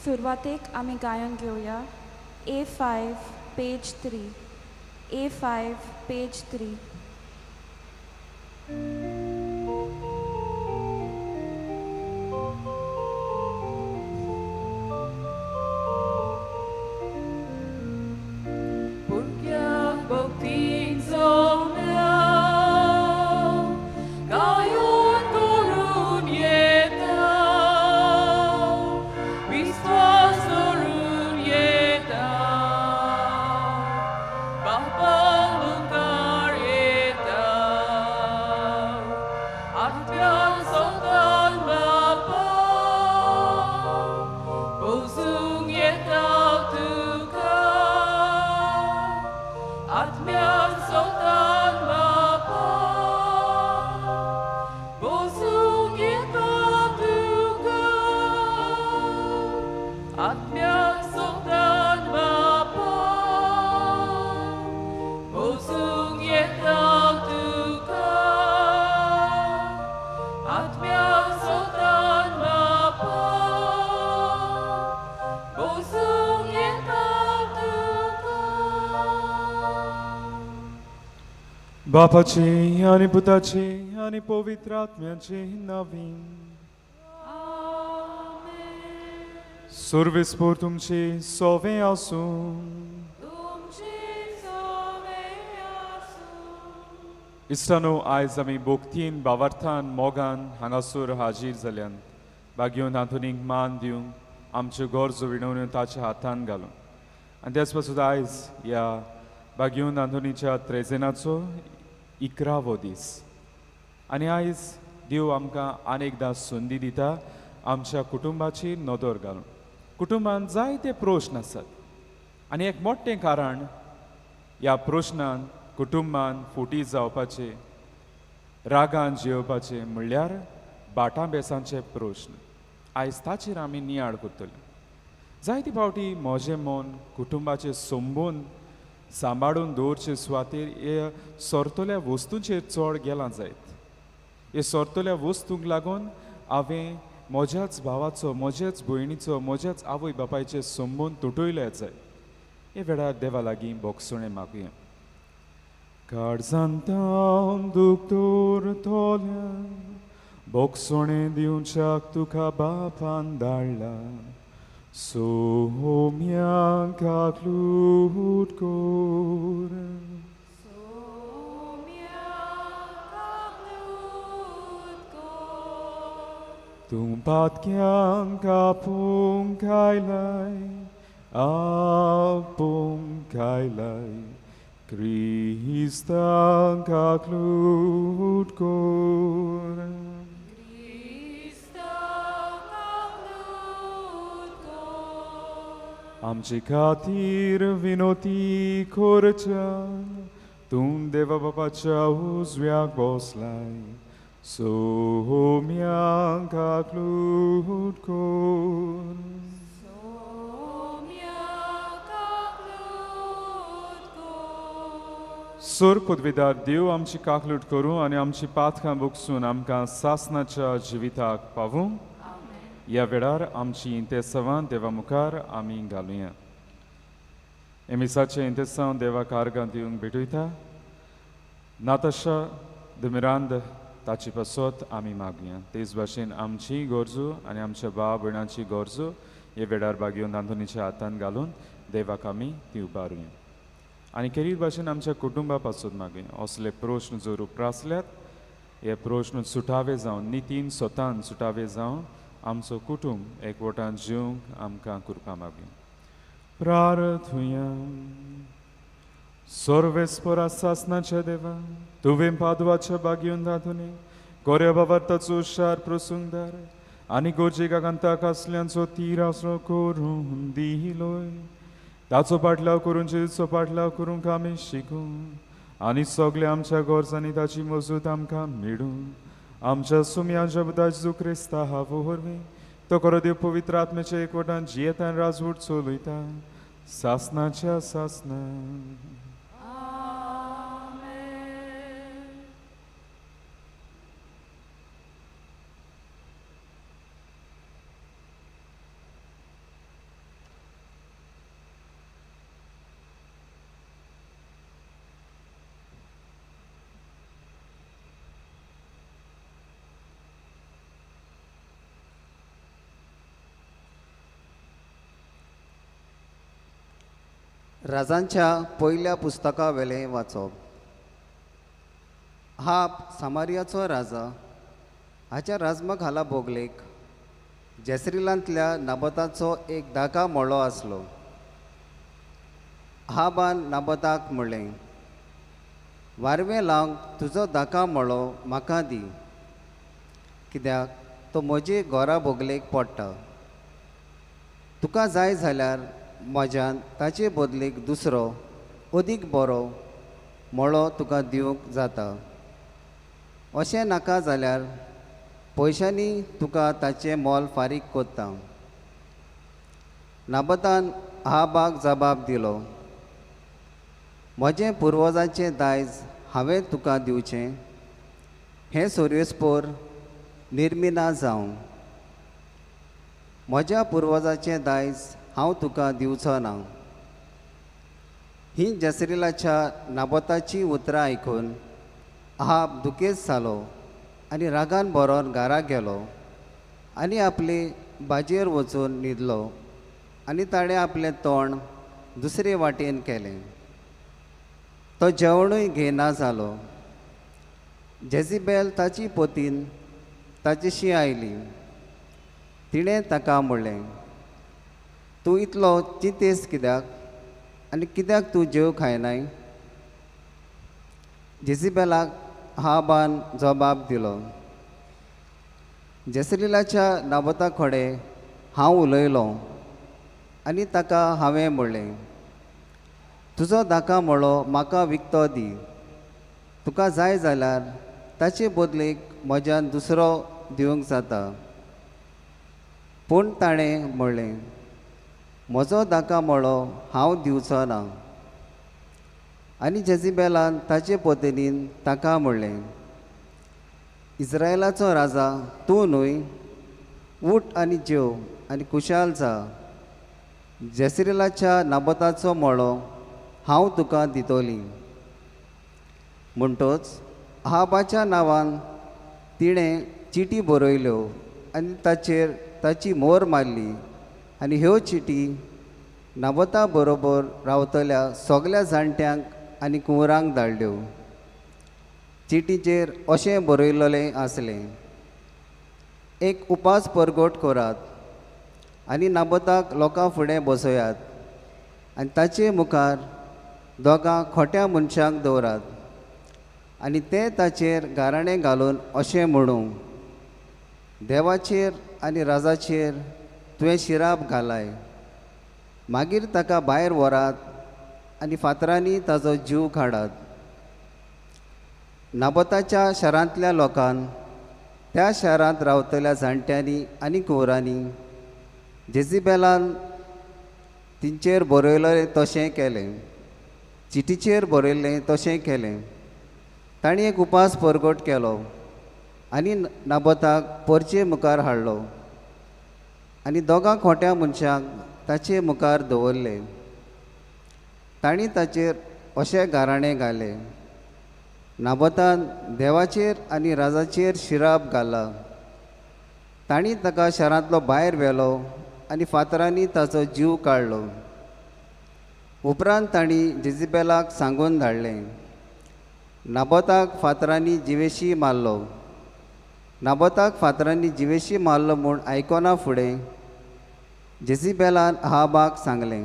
सुरवातेक आमी गायन घेवया A5 पेज 3 A5 पेज 3 बापाचे आणि पुताचे आणि पवित्र आत्म्याचे नवीन सर्वेस्पोर तुमचे सोवे आसूं इश्टानो आयज आमी भोक्तीन भावार्थान मोगान हांगासर हाजीर जाल्यान भाग्योन हातुनीक मान दिवंक आमच्यो गरजो विणवण्यो ताच्या हातान घालून आनी त्याच पासून आयज ह्या भाग्योन आंतोनीच्या त्रेजेनाचो 11वो दीस आनी आयज देव आमकां आनेकदां संदी दिता आमच्या कुटुंबाची नदर घालून कुटुंबान जायते प्रश्न आसात आनी एक मोठें कारण ह्या प्रश्नान कुटुंबान फुटी जावपाचे रागान जेवपाचे म्हणल्यार बाटां बेसांचे प्रश्न आयज ताचेर आमी नियाळ करतले जायते फावटी म्हजें मन कुटुंबाचें संबंद सांबाळून दवरचे सुवातेर हे सोरतल्या वस्तूंचेर चड गेलां जायत हे सोरतल्या वस्तूंक लागून हांवें म्हज्याच भावाचो म्हज्याच भयणीचो म्हज्याच आवय बापायचे संबंद तुटयले जाय हे वेळार देवा लागीं बोगसणें मागुया काळजांतां दुखोर तोल्यान बोगसणें दिवच्याक तुका बापान धाडला सोम्याक काकलूट कोर तूं पातक्यांक आपूंक आयलाय आपूंक आयलाय क्रिस्तांक काकलूट कोर आमचे खातीर विनोती करच्यान तूं देवा बापाच्या उजव्याक बसलाय सोम्याक काकलूट कोर सोर पदवीदार देव आमची काकलूट करूं आनी आमची पातकां बुगसून आमकां सासणाच्या जिविताक पावूं ह्या वेळार आमची इंतेसांवां देवा मुखार आमी घालुया एमिसाचें इंतेसांव देवा कारगां दिवंक भेटयता नाताशा दमिरांद ताची पासत आमी मागुया तेच भाशेन आमची गरजो आनी आमच्या भाव भयणांची गरजो हे वेळार भाग्योन आंतोनीच्या हातान घालून देवाक आमी दिवपारुया आनी केरी भाशेन आमच्या कुटुंबा पासून मागुया असले प्रश्न जर उप्रासल्यात हे प्रश्न सुटावे जावन नितीन स्वतान सुटावे जावन आमचो कुटुंब एकवटान जिवंक आमकां कृपा मागुया प्रार्थुया सर्वेस्परा सासनाच्या देवा तुवें पादवाच्या भाग्योन दातुनी गोऱ्या बाबार्ताचो शार प्रसंगदार आनी गोरजेका कांताक आसल्यांचो तीर आसरो करून दिलोय ताचो पाटलाव करून जेजूचो पाटलाव करूंक आमी शिकूं आनी सगल्या आमच्या गरजांनी ताची मजूत आमकां मेळूं आमच्या सुम्याच्या बुदा जेजू क्रिस्ता हावो वरवीं तो खरो देव पवित्र आत्म्याच्या एकवटान जियेता आनी राजवट चलयता सासनाच्या सासना राजांच्या पयल्या पुस्तका वेलें वाचप. सामारियाचो राजा हाच्या राजमखाला बोगलेक जेसरिलांतल्या नाबोताचो एक धाका मोळो आसलो. हाबान नाबोताक म्हणलें, वारवें लावंक तुजो धाका मोळो म्हाका दी, कित्याक तो म्हजे घोरा बोगलेक पडटा. तुका जाय जाल्यार म्हज्यान ताचे बदलेक दुसरो अदीक बरो मोळो तुका दिवंक जाता. अशें नाका जाल्यार पयशांनी तुका ताचें मोल फारीक कोत्ता. नाबोतान हाबाक जबाब दिलो, म्हजें पुर्वजांचें दायज हांवें तुका दिवचें, हें सोर्योस्पोर निर्मिना जावं. म्हज्या पुर्वजाचें दायज हांव तुका दिवचो ना. ही जेसरिलाच्या नाबोताची उतरां आयकून हाब दुखेस्त जालो आनी रागान बरोन घरा गेलो आनी आपली बाजयेर वचून न्हिदलो आनी ताणें आपलें तोंड दुसरे वाटेन केलें. तो जेवणूय घेयना जालो. जेजिबेल ताची पोतीन ताचेशी आयली. तिणें ताका म्हणलें, तूं इतलो चिंतेस कित्याक आनी कित्याक तूं जेव खायनाय? जेजिबेलाक हाबान जबाब दिलो, जेसरिलाच्या नाबोता कडेन हांव उलयलों आनी ताका हांवें म्हणलें, तुजो धाका मोळो म्हाका विकतो दी. तुका जाय जाल्यार ताचे बदलेक म्हज्यान दुसरो दिवंक जाता. पूण ताणें म्हणलें, म्हजो धाका मोळो हांव दिवचो ना. आनी जेजिबेलान ताचे पोतेनीन ताका म्हणलें, इस्रायलाचो राजा तूं न्हय? उठ आनी जेव आनी कुशाल जा. जेसरिलाच्या नाबोताचो मोळो हांव तुका दितोली. म्हणटच हाबाच्या नांवान तिणें चिटी बरयल्यो आनी ताचेर ताची मोर मारली आनी ह्यो चिटी नाबोता बरोबर रावतल्या सगल्या जाणट्यांक आनी कुंवरांक धाडल्यो. चिटीचेर अशें बरयल्लें आसलें, एक उपास परगट करात आनी नाबोताक लोकां फुडें बसयात आनी ताचे मुखार दोगां खोट्या मनशांक दवरात आनी ते ताचेर गाराणें घालून अशें म्हणू, देवाचेर आनी राजाचेर तुवें शिराप घालाय. मागीर ताका भायर व्हरात आनी फातरांनी ताजो जीव काडात. नाबोताच्या शारांतल्या लोकान त्या शारांत रावतल्या जाणट्यांनी आनी कुंवरांनी जेजिबेलान तिंचेर बरयल्लें तशें केलें. चिटीचेर बरयल्लें तशें केलें. तांणी एक उपास परगट केलो आनी नाबोताक परचे मुखार हाडलो आनी दोगां खोट्या मनशांक ताचे मुखार दवरले. तांणी ताचेर अशें गाराणें घालें, नाबोतान देवाचेर आनी राजाचेर शिराप घाला. तांणी ताका शारांतलो भायर व्हेलो आनी फातरांनी ताचो जीव काडलो. उपरांत तांणी जेजिबेलाक सांगून धाडलें, नाबोताक फातरांनी जिवेशी मारलो. नाबोताक फातरांनी जिवेशी मारलो म्हूण आयकोना फुडें जेजिबेलान हाबाक सांगलें,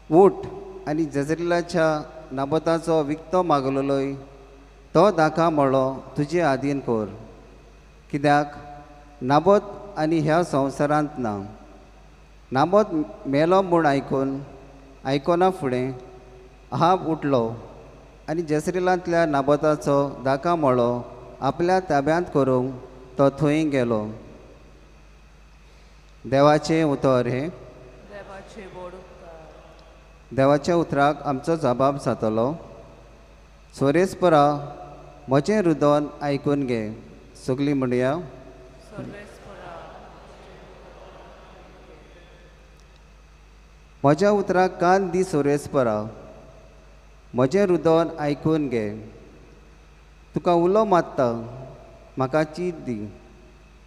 उठ आनी जेजरिलाच्या नाबोताचो विकतो मागलोय तो धाका मोळो तुजे आदीन कोर, कित्याक नाबोत आनी ह्या संवसारांत ना. नाबोत मेलो म्हूण आयकोना फुडें हाब उठलो आनी जेसरिलांतल्या नाबोताचो धाका मोळो आपल्या ताब्यांत करूंक तो थंय गेलो. देवाचें उतर हे. देवाच्या उतराक आमचो जबाब जातलो. सोरेस्परा म्हजें हृदय आयकून घे. सगलीं म्हणया, म्हज्या उतराक कान दी. सोरेस्परा म्हजें हृदय आयकून घे. तुका उलो मात्ता, म्हाका चीट दी.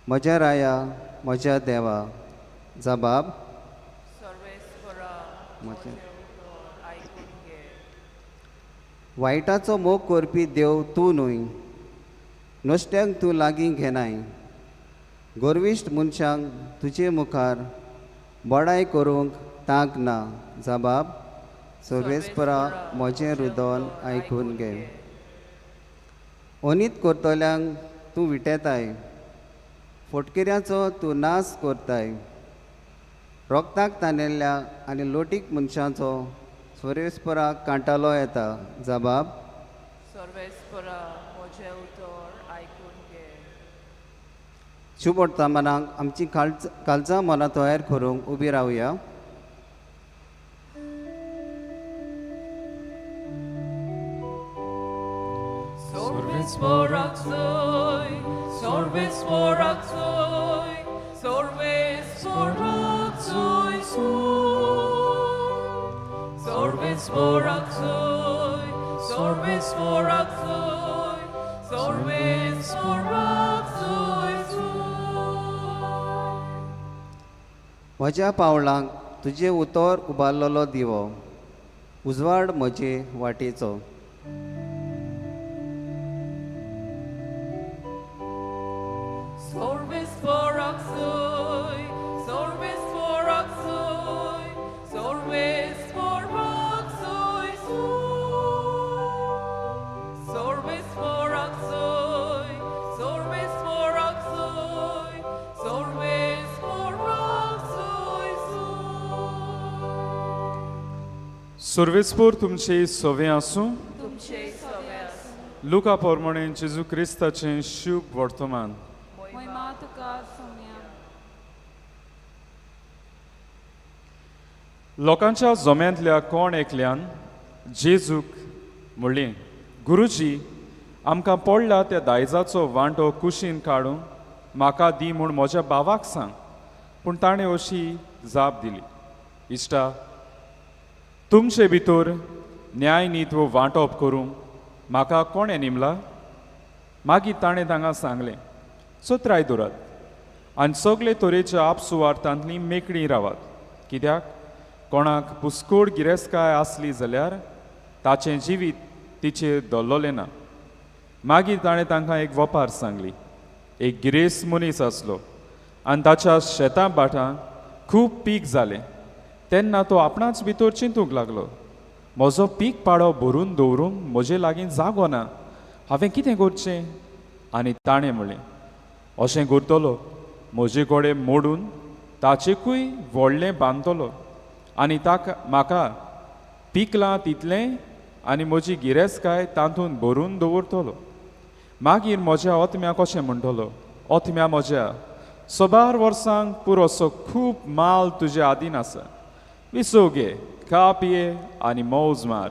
म्हज्या राया, म्हज्या देवा. जबाब, म्हजें आयकून घे. वायटाचो मोग करपी देव तूं न्हय, नश्ट्यांक तूं लागीं घेनाय. गोरविश्ट मनशांक तुजे मुखार बडाय करूंक तांक ना. जबाब सर्वेस्परा म्हजें रुदोन आयकून घे. अनीत करतल्यांक तूं विटेताय, फोटकेऱ्याचो तूं नाश करताय. रोगताक तांणेल्ल्या आनी लोटीक मनशांचो सर्वेस्पराक कांटालो येता. जबाब सर्वेस्परा म्हजें उतर आयकून घे. शुभ वर्तमानाक आमची काळजां मनां तयार करूंक उबी रावया. Sorvesporak soy, sorvesporak soy, sorvesporak soy, sorvesporak soy, sorvesporak soy, sorvesporak soy. म्हज्या पावलांक तुजें उतर उबारलेलो दिवो, उजवाड म्हजे वाटेचो. Sorvesporak soy, sorvesporak soy, sorvesporak soy, sorvesporak soy, sorvesporak soy, sorvesporak soy. सर्वेस्पोर तुमचे सोवे आसूं. तुमचे सवे आसूं. लुका पोरमोणे जेजू क्रिस्ताचें शुभ वर्तमान. मोहिमा तुका सौम्या. लोकांच्या जोम्यांतल्या कोण एकल्यान जेजूक म्हणलें, गुरुजी, आमकां पडला त्या दायजाचो वांटो कुशीन काडून म्हाका दी म्हूण म्हज्या भावाक सांग. पूण ताणें अशी जाप दिली, इश्टा, तुमचे भितर न्याय नीत वो वांटप करूंक म्हाका कोणें निमला? मागीर ताणें तांकां सांगलें, सत्राय दवरात आनी सगळे तरेच्या आपसुवार्थांतलीं मेकळीं रावात. कित्याक कोणाक पुस्कोड गिरेस्तकाय आसली जाल्यार ताचें जिवीत तिचेर दल्लोलें ना. मागीर ताणें तांकां एक वपार सांगली. एक गिरेस्त मनीस आसलो आनी ताच्या शेतां भाटां खूब पीक जालें. तेन्ना तो आपणाच भितर चिंतूंक लागलो, म्हजो पीक पाडो भरून दवरूंक म्हजे लागीं जागो ना, हांवें कितें करचें? आनी ताणें म्हणलें, अशें करतलो, म्हजे कडेन मोडून ताचेकूय व्हडलें बांदतलो आनी म्हाका पिकलां तितलें आनी म्हजी गिरेस्तकाय तातूंत भरून दवरतलो. मागीर म्हज्या ओतम्या कशें म्हणटलो, ओतम्या म्हज्या, 100 वर्सांक पुरोसो खूब माल तुज्या आदीन आसा, विसो घे, खा पिये आनी मौज मार.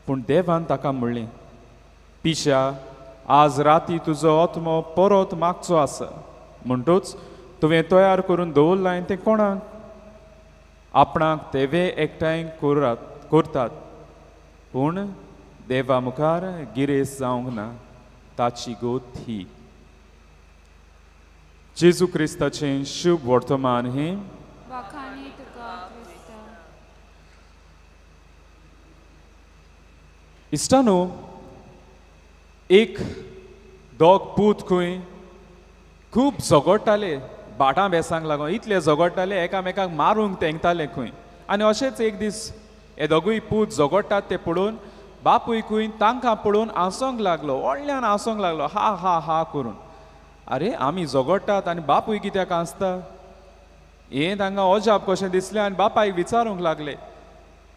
पूण देवान ताका म्हणलें, पिश्या, आज राती तुजो ओतमो परत मागचो आसा. म्हणटूच तुवें तयार करून दवरलां तें कोणाक? आपणाक तेवे एकठांय करतात, पूण देवा मुखार गिरेस्त जावंक ना. ताची गोत ही. जेजू क्रिस्ताचें शुभ वर्तमान हें. वाखाणी तुका क्रिस्ता. इश्टानो, एक दोग पूत खंय खूब झगडटाले भाटां बेसांक लागून. इतले झगडटाले एकामेकाक मारूंक तेंगताले खंय. आनी अशेंच एक दीस हे दोगूय पूत झगडटात तें पळोवन बापूय खंय तांकां पळोवन हांसोंक लागलो, व्हडल्यान हांसोंक लागलो, हा हा हा करून. आरे, आमी झगडटात आनी बापूय कित्याक हांसता? हें तांकां अजाप कशें दिसलें आनी बापायक विचारूंक लागले,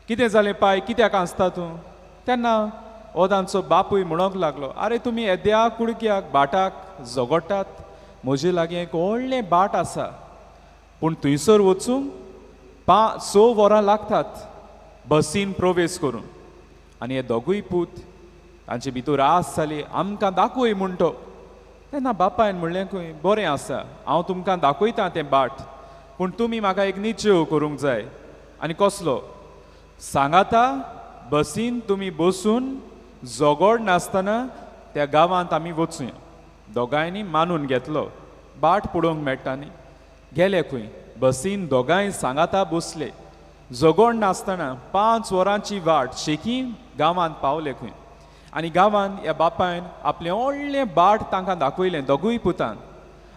कितें जालें पाय, कित्याक हांसता तूं? तेन्ना हो तांचो बापूय म्हणूंक लागलो, आरे तुमी येद्या कुडक्याक भाटाक झगडटात, म्हजे लागीं एक व्हडलें भाट आसा, पूण थंयसर वचूंक 6 वरां लागतात बसीन प्रवेश करून. आनी हे दोगूय पूत तांचे भितर आस जाली, आमकां दाखय म्हणटो. तेन्ना बापायन म्हणलें, खंय बरें आसा, हांव तुमकां दाखयतां तें बाट, पूण तुमी म्हाका एक निश्चय करूंक जाय. आनी कसलो? सांगाता बसीन तुमी बसून झगड नासतना त्या गांवांत आमी वचुया. दोगांयनी मानून घेतलो, बाट पळोवंक मेळटा न्ही. गेले खंय बसीन दोगांय सांगाता बसले. जगोड नासतना 5 वरांची वाट शेकी गांवांत पावले खंय आनी गांवांत ह्या बापायन आपलें व्हडलें बाट तांकां दाखयलें दोगूय पुतान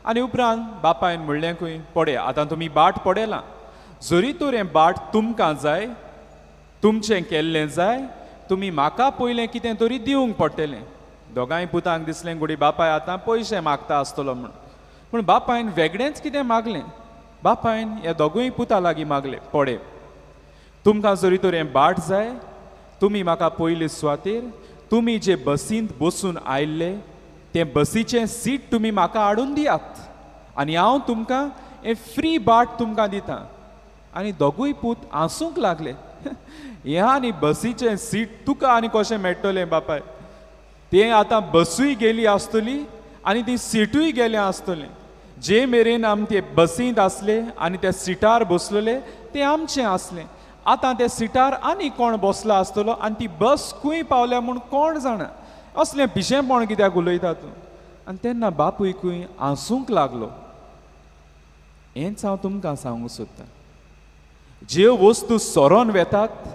आनी उपरांत बापायन म्हणलें खंय पडे आतां तुमी बाट पडयलां जरी तर हें बाट तुमकां जाय तुमचें केल्लें जाय तुमी म्हाका पयलें कितें तरी दिवंक पडटलें दोगांय पुतांक दिसलें गुडी बापाय आतां पयशे मागता आसतलो म्हूण पूण बापायन वेगळेंच कितें मागलें बापायन ह्या दोगूय पुता लागीं मागलें पडे तुमकां जरी तर हें बाट जाय तुमी म्हाका पयले सुवातेर तुमी जे बसींत बसून आयिल्ले तें बसीचें सीट तुमी म्हाका हाडून दियात आनी हांव तुमकां हें फ्री बाट तुमकां दितां आनी दोगूय पूत हांसूंक लागले हें आनी बसीचें सीट तुका आनी कशें मेळटलें बापाय तें आतां बसूय गेली आसतली आनी ती सिटूय गेलें आसतलें जे मेरेन आमी ते बसींत आसले आनी त्या सिटार बसलेले तें आमचें आसलें आतां त्या सिटार आनी कोण बसलो आसतलो आनी ती बस खंय पावल्या म्हूण कोण जाणा असलें पिशेंपण कित्याक उलयता तूं आनी तेन्ना बापूय खंय हांसूंक लागलो हेंच हांव तुमकां सांगूंक सोदतां ज्यो वस्तू सोरोन वेतात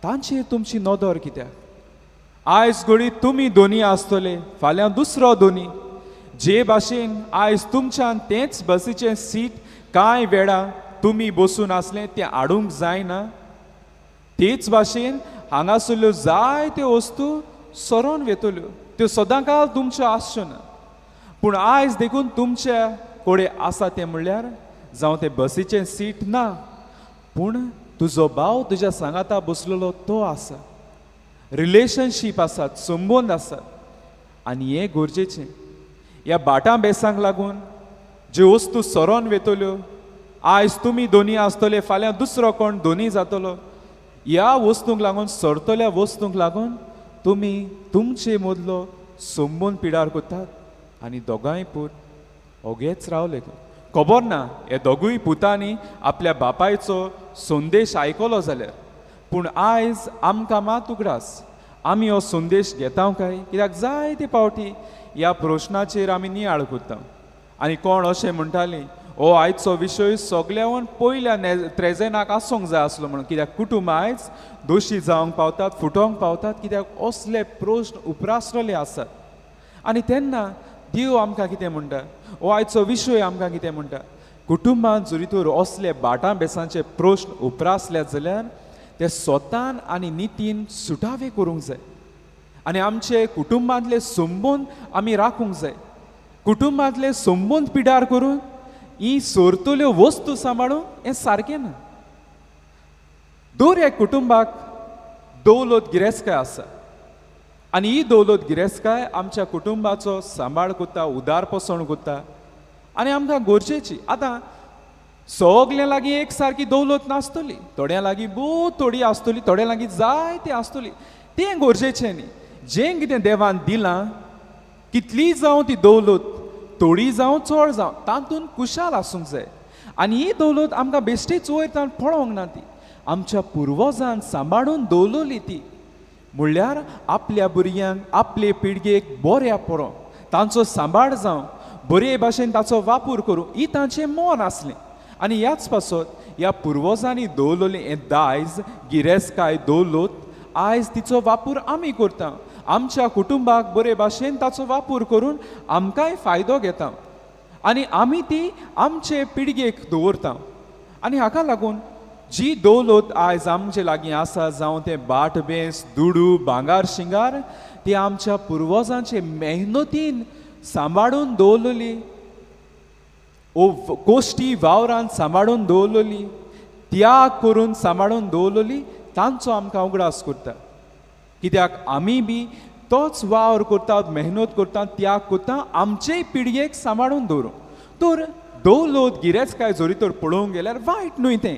तांचेर तुमची नदर कित्याक आयज घडी तुमी दोनी आसतले फाल्यां दुसरो दोनी जे भाशेन आयज तुमच्यान तेंच बसीचें सीट कांय वेळा तुमी बसून आसलें तें हाडूंक जायना तेच भाशेन हांगासरल्यो जायत्यो वस्तू सोरोन वेतल्यो त्यो सदां काळ तुमच्यो आसच्यो ना पूण आयज देखून तुमच्या कडेन आसा तें म्हणल्यार जावं तें बसीचें सीट ना पूण तुजो भाव तुज्या सांगाता बसलेलो तो आसा रिलेशनशीप आसात संबंद आसात आनी हें गरजेचें ह्या बाटां बेसांक लागून ज्यो वस्तू सोरोन वेतल्यो आयज तुमी दोनी आसतले फाल्यां दुसरो कोण दोनी जातलो ह्या वस्तूंक लागून सरतल्या वस्तूंक लागून तुमी तुमचे मदलो संबंद पिडार करतात आनी दोगांय पूत ओगेच रावले खबर ना हे दोगूय पुतांनी आपल्या बापायचो संदेश आयकलो जाल्यार पूण आयज आमकां मात उगडास आमी हो संदेश घेता काय कित्याक जायते फावटी ह्या प्रश्नाचेर आमी नियाळ करता आनी कोण अशें म्हणटालीं हो आयचो विशय सगळ्यावन पयल्या त्रेजेनाक आसूंक जाय आसलो म्हणून कित्याक कुटूंब आयज दोशी जावंक पावतात फुटोंक पावतात कित्याक असले प्रश्न उपरासलेले आसात आनी तेन्ना देव आमकां कितें म्हणटा हो आयचो विशय आमकां कितें म्हणटा कुटुंबांत जरी तर असले बाटां बेसांचे प्रश्न उपरासल्यात जाल्यार ते स्वतान आनी नितीन सुटावे करूंक जाय आनी आमचे कुटुंबांतले संबंद आमी राखूंक जाय कुटुंबांतले संबंद पिडार करून ही सोरतल्यो वस्तू सांबाळूंक हें सारकें ना दर एक कुटुंबाक दौलत गिरेस्तकाय आसा आनी ही दौलत गिरेस्तकाय आमच्या कुटुंबाचो सांबाळ करता उदारपसण करता आनी आमकां गरजेची आतां सगल्या लागीं एक सारकी दौलत नासतली थोड्यां लागीं बहुत थोडी आसतली थोड्यां लागीं जायती आसतली तें गरजेचें न्ही जें कितें देवान दिलां कितलीय जावं ती दौलत थोडी जावं चड जावं तातूंत कुशाल आसूंक जाय आनी ही दौलत आमकां बेश्टीच वयर पळोवंक ना ती आमच्या पुर्वजान सांबाळून दवरली ती म्हणल्यार आपल्या भुरग्यांक आपले पिळगेक बऱ्या पडो तांचो सांबाळ जावं बरे भाशेन ताचो वापर करूं ही तांचें मन आसलें आनी ह्याच पासत ह्या पुर्वजांनी दवरलेलें हें दायज गिरेस्तकाय दौलत आयज तिचो वापर आमी करता आमच्या कुटुंबाक बरे भाशेन ताचो वापर करून आमकांय फायदो घेता आनी आमी ती आमचे पिळगेक दवरता आनी हाका लागून जी दौलत आयज आमचे लागीं आसा जावं तें बाट बेंस दुडू भांगार शिंगार ती आमच्या पुर्वजांचे मेहनतीन सांबाळून दवरलेली गोश्टी वावरान सांबाळून दवरलेली त्याग करून सांबाळून दवरलेली तांचो आमकां उगडास करता कित्याक आमी बी तोच वावर करतात मेहनत करतात त्याग करता आमचेय पिळगेक सांबाळून दवरूं तर दौलत गिरेस्तकाय जरी तर पळोवंक गेल्यार वायट न्हय तें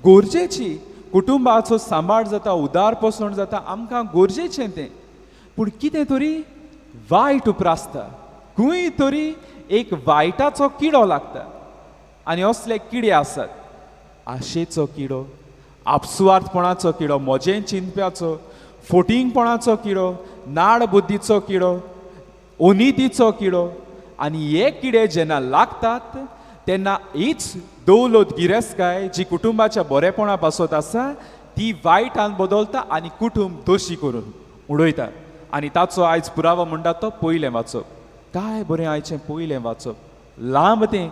गरजेची कुटुंबाचो सांबाळ जाता उदारपसण जाता आमकां गरजेचें तें पूण कितें तरी वायट उपरासता खंय तरी एक वायटाचो किडो लागता आनी असले किडे आसात आशेचो किडो आपसुवार्थपणाचो किडो मोजें चिंतप्याचो फोटिंगपणाचो किडो नाड बुद्धीचो किडो अनितीचो किडो आनी हे किडे जेन्ना लागतात तेन्ना हीच दौलत गिरेस्तकाय जी कुटुंबाच्या बरेपणा पासत आसा ती वायटान बदलता आनी कुटुंब दोशी करून उडयता. आनी ताचो आयज पुरावो म्हणटा तो पयलें वाचप. काय बरें आयचें पयलें वाचप, लांब तें,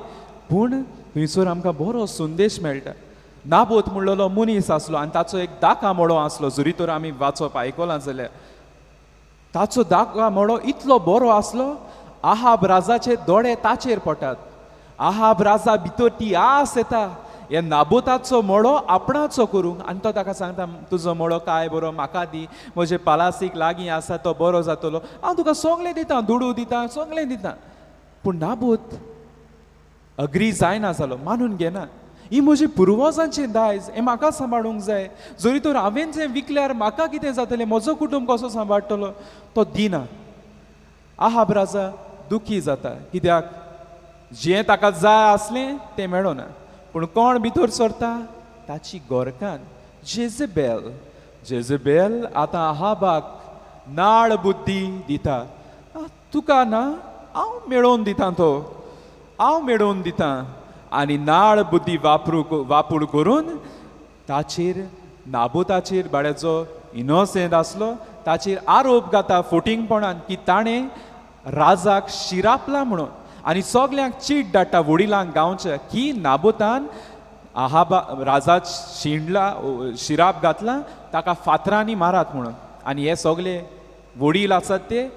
पूण थंयसर आमकां बरो संदेश मेळटा. नाबोत म्हणलेलो मनीस आसलो आनी ताचो एक दाका मळो आसलो. जरी तर आमी वाचप आयकलां जाल्यार ताचो दाका मळो इतलो बरो आसलो, आहाब राजाचे दोळे ताचेर पडटात. आहाब राजा भितर ती आस येता हे नाबोताचो मळो आपणाचो करूंक. आनी तो ताका सांगता, तुजो मळो काय बरो म्हाका दी, म्हजे पालासीक लागीं आसा तो बरो जातलो, हांव तुका सगलें दितां, दुडू दितां, सगलें दितां. पूण नाबोत अग्री जायना जालो, मानून घेना. ही म्हजी पुर्वजांचें दायज, हें म्हाका सांबाळूंक जाय. जरी तर हांवें जें विकल्यार म्हाका कितें जातलें, म्हजो कुटुंब कसो सांबाळटलो, तो दिना. आहाब राजा दुखी जाता, कित्याक जें ताका जाय आसलें तें मेळना. पूण कोण भितर सरता, ताची गोरकान जेजेबेल. जेजेबेल आतां आहाबाक नाळ बुद्धी दिता. तुका ना, हांव मेळोवन दितां, तो हांव मेळोवन दितां. आनी नाळ बुद्धी वापूर करून ताचेर, नाबोताचेर, बाळ्याचो इनोसेंट आसलो, ताचेर आरोप घाता फोटिंगपणान की ताणें राजाक शिरापला म्हणून. आनी सगल्यांक चीट धाडटा वडिलांक गांवच्या की नाबोतान राजा शिराप घातला, ताका फातरांनी मारात म्हणून. आनी हे सगळे वडील आसात ते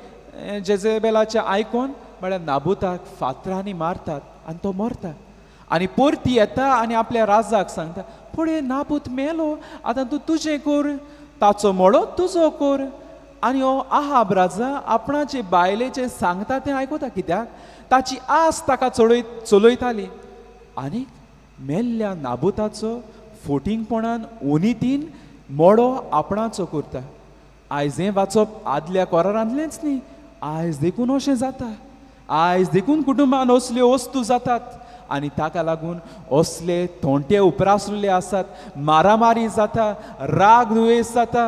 जेजेबेलाचे आयकून म्हळ्यार नाबोताक फातरांनी मारतात आनी तो मरता. आनी परती येता आनी आपल्या राजाक सांगता, पळय नाबोत मेलो, आतां तूं तुजें कर, ताचो मळो तुजो कर. आनी हो आहाब राजा आपणाचे बायलेचें सांगता तें आयकता, कित्याक ताची आस ताका चलयताली. आनी मेल्ल्या नाबोताचो फोटिंगपणान उनितीन मळो आपणाचो करता. आयज हें वाचप आदल्या कोरांतलेंच न्ही, आयज देखून अशें जाता. आयज देखून कुटुंबान असल्यो वस्तू जातात आनी ताका लागून असले थोंटे उपरासलेले आसात, मारामारी जाता, राग दुयेस जाता.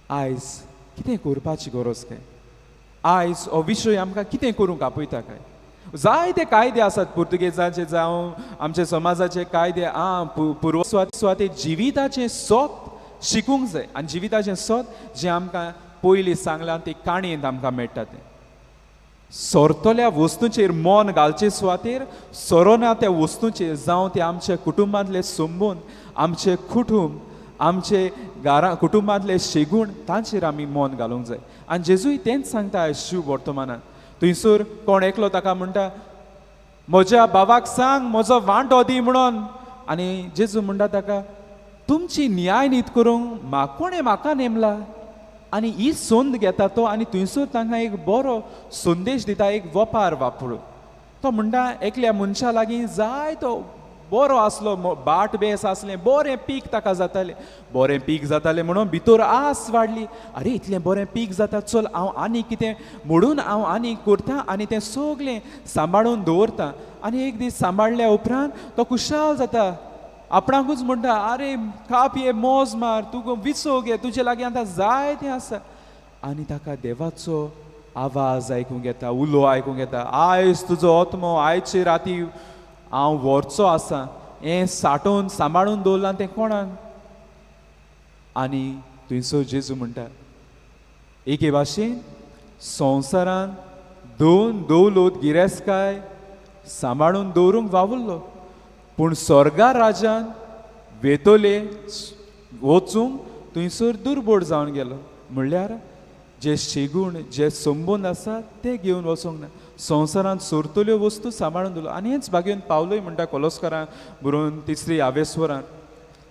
आयज कितें करपाची गरज काय? आयज हो विशय आमकां कितें करूंक आपयता काय? जायते कायदे आसात पुर्तुगेजाचे जावं आमच्या समाजाचे कायदे. पुर्वस्वाते जिविताचें सोत शिकूंक जाय. आनी जिविताचें सोत जें आमकां पयलीं सांगलां ते काणयेंत आमकां मेळटा तें. सोरतल्या वस्तूंचेर मन घालचे सुवातेर सोरोना त्या वस्तूंचेर, जावं ते आमच्या कुटुंबांतले संबंद, आमचे कुटुंब, आमचे कुटुंबांतले शेगूण, तांचेर आमी मन घालूंक जाय. आनी जेजूय तेंच सांगता आयज शिव वर्तमानांत. थंयसर कोण एकलो ताका म्हणटा, म्हज्या बाबाक सांग म्हजो वांटो दी म्हणून. आनी जेजू म्हणटा ताका, तुमची न्याय नीत करूंक कोणें म्हाका नेमला. आनी ही सोंद घेता तो आनी थंयसर तांकां एक बरो संदेश दिता, एक वपार वापरून. तो म्हणटा एकल्या मनशा लागीं जाय तो बरो आसलो, बाट बेस आसलें, बरें पीक ताका जातालें, बरें पीक जातालें म्हणून भितर आस वाडली. अरे इतलें बरें पीक जाता, चल हांव आनी कितें म्हणून हांव आनी करतां आनी तें सगलें सांबाळून दवरतां. आनी एक दीस सांबाळल्या उपरांत तो खुशाल जाता. आपणाकूच म्हणटा, आरे काप ये मोज मार, तूं विसो घे, तुजे लागीं आतां जाय तें आसा. आनी ताका देवाचो आवाज आयकूंक येता, उलो आयकूंक येता, आयज तुजो आत्मो आयचे राती हांव व्हरचो आसा, हें साठोवन सांबाळून दवरलां तें कोणान. आनी थंयसर जेजू म्हणटा, एके भाशेन संवसारान दोन दौलत गिरेस्तकाय सांबाळून दवरूंक वावुरलो, पूण स्वर्गा राज्यान वेतोले वचूंक थंयसर दुर्बोड जावन गेलो. म्हणल्यार जे शेगूण, जे संबंद आसात ते घेवन वचोंक ना. संवसारांत सोरतल्यो वस्तू सांबाळून दवरलो. आनी हेंच भागेन पावलोय म्हणटा कोलोस्कारांक बरोवन 3 आवेस्वरांत,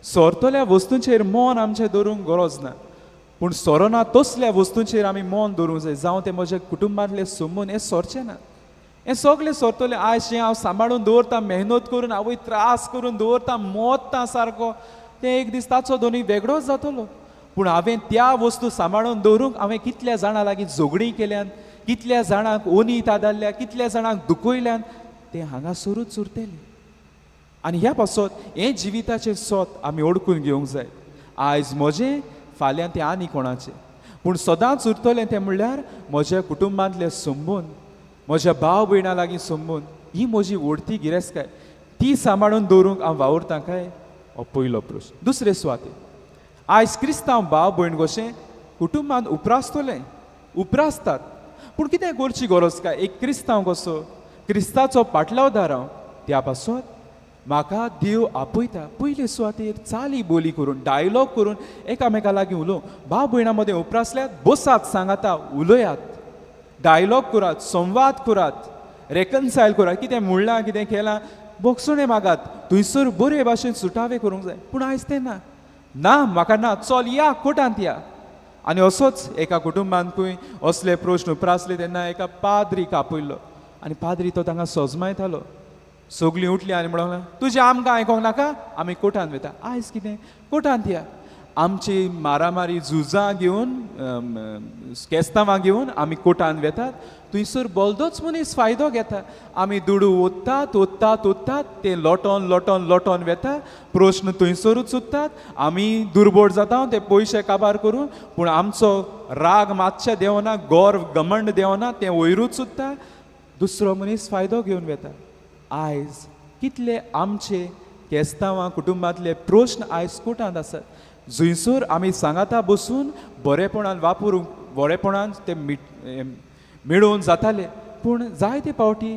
सोरतल्या वस्तूंचेर मन आमचें दवरूंक गरज ना, पूण सोरोना तसल्या वस्तूंचेर आमी मन दवरूंक जाय. जावं ते म्हज्या कुटुंबांतले संबंद, हें सोरचें ना. हें सगलें सोरतलें. आयज जें हांव सांबाळून दवरतां, मेहनत करून, आवय त्रास करून दवरतां, मोदतां सारको, तें एक दीस ताचो दोनी वेगळोच जातलो. पूण हांवें त्या वस्तू सांबाळून दवरूंक हांवें कितल्या जाणां लागीं झगडीं केल्यान, कितल्या जाणांक ओनीत आदारल्या, कितल्या जाणांक दुखयल्यान, तें हांगासरूच उरतलें. आनी ह्या पासत हें जिविताचें सोत आमी ओळखून घेवंक जाय. आयज म्हजें, फाल्यां तें आनी कोणाचें, पूण सदांच उरतलें तें म्हणल्यार म्हज्या कुटुंबांतले संबंद, म्हज्या भाव भयणां लागीं सोंबून ही म्हजी ओडती गिरेस्तकाय ती सांबाळून दवरूंक हांव वावुरतां काय हो पयलो प्रस्न. दुसरे सुवातेर आयज क्रिस्तांव भाव भयण कशें कुटुंबान उपरासतात पूण कितें करची गरज काय एक क्रिस्तांव कसो क्रिस्ताचो पाटलावदार हांव त्या पासत म्हाका देव आपयता पयले सुवातेर चाली बोली करून डायलॉग करून एकामेका लागीं उलोवंक भाव भयणां मदें उपरासल्यात बसात सांगाता उलयात डायलॉग करात संवाद करात रेकन्सायल करात कितें म्हणलां कितें केलां बोगसोणे मागात थंयसर बरे भाशेन सुटावे करूंक जाय पूण आयज तें ना म्हाका ना चल या कोर्टांत या. आनी असोच एका कुटुंबांतूय असले प्रश्न उपरासले तेन्ना एका पाद्रीक आपयल्लो आनी पाद्री तो तांकां सोजमायतालो. सगळीं उठलीं आनी म्हणूंक तुजें आमकां आयकोंक नाका आमी कोर्टांत वयता. आयज कितें कोर्टांत या आमची मारामारी झुजां घेवन केस्तांवां घेवन आमी कोर्टांत वेतात थंयसर बोलदोच मनीस फायदो घेता आमी दुडू ओत्तात ते लोटोन वेता प्रश्न थंयसरूच सुट्टात आमी दुर्बोड जाता ते पयशे काबार करून पूण आमचो राग मातशें देंवना गर्व घमंड देंवना तें वयरूच सुट्टा दुसरो मनीस फायदो घेवन वेता. आयज कितले आमचे केस्तांवां कुटुंबांतले प्रश्न आयज कोर्टांत आसात जंयसर आमी सांगाता बसून बरेपणान वापरूंक बरेपणान ते मेळोवन जाताले पूण जायते पावटी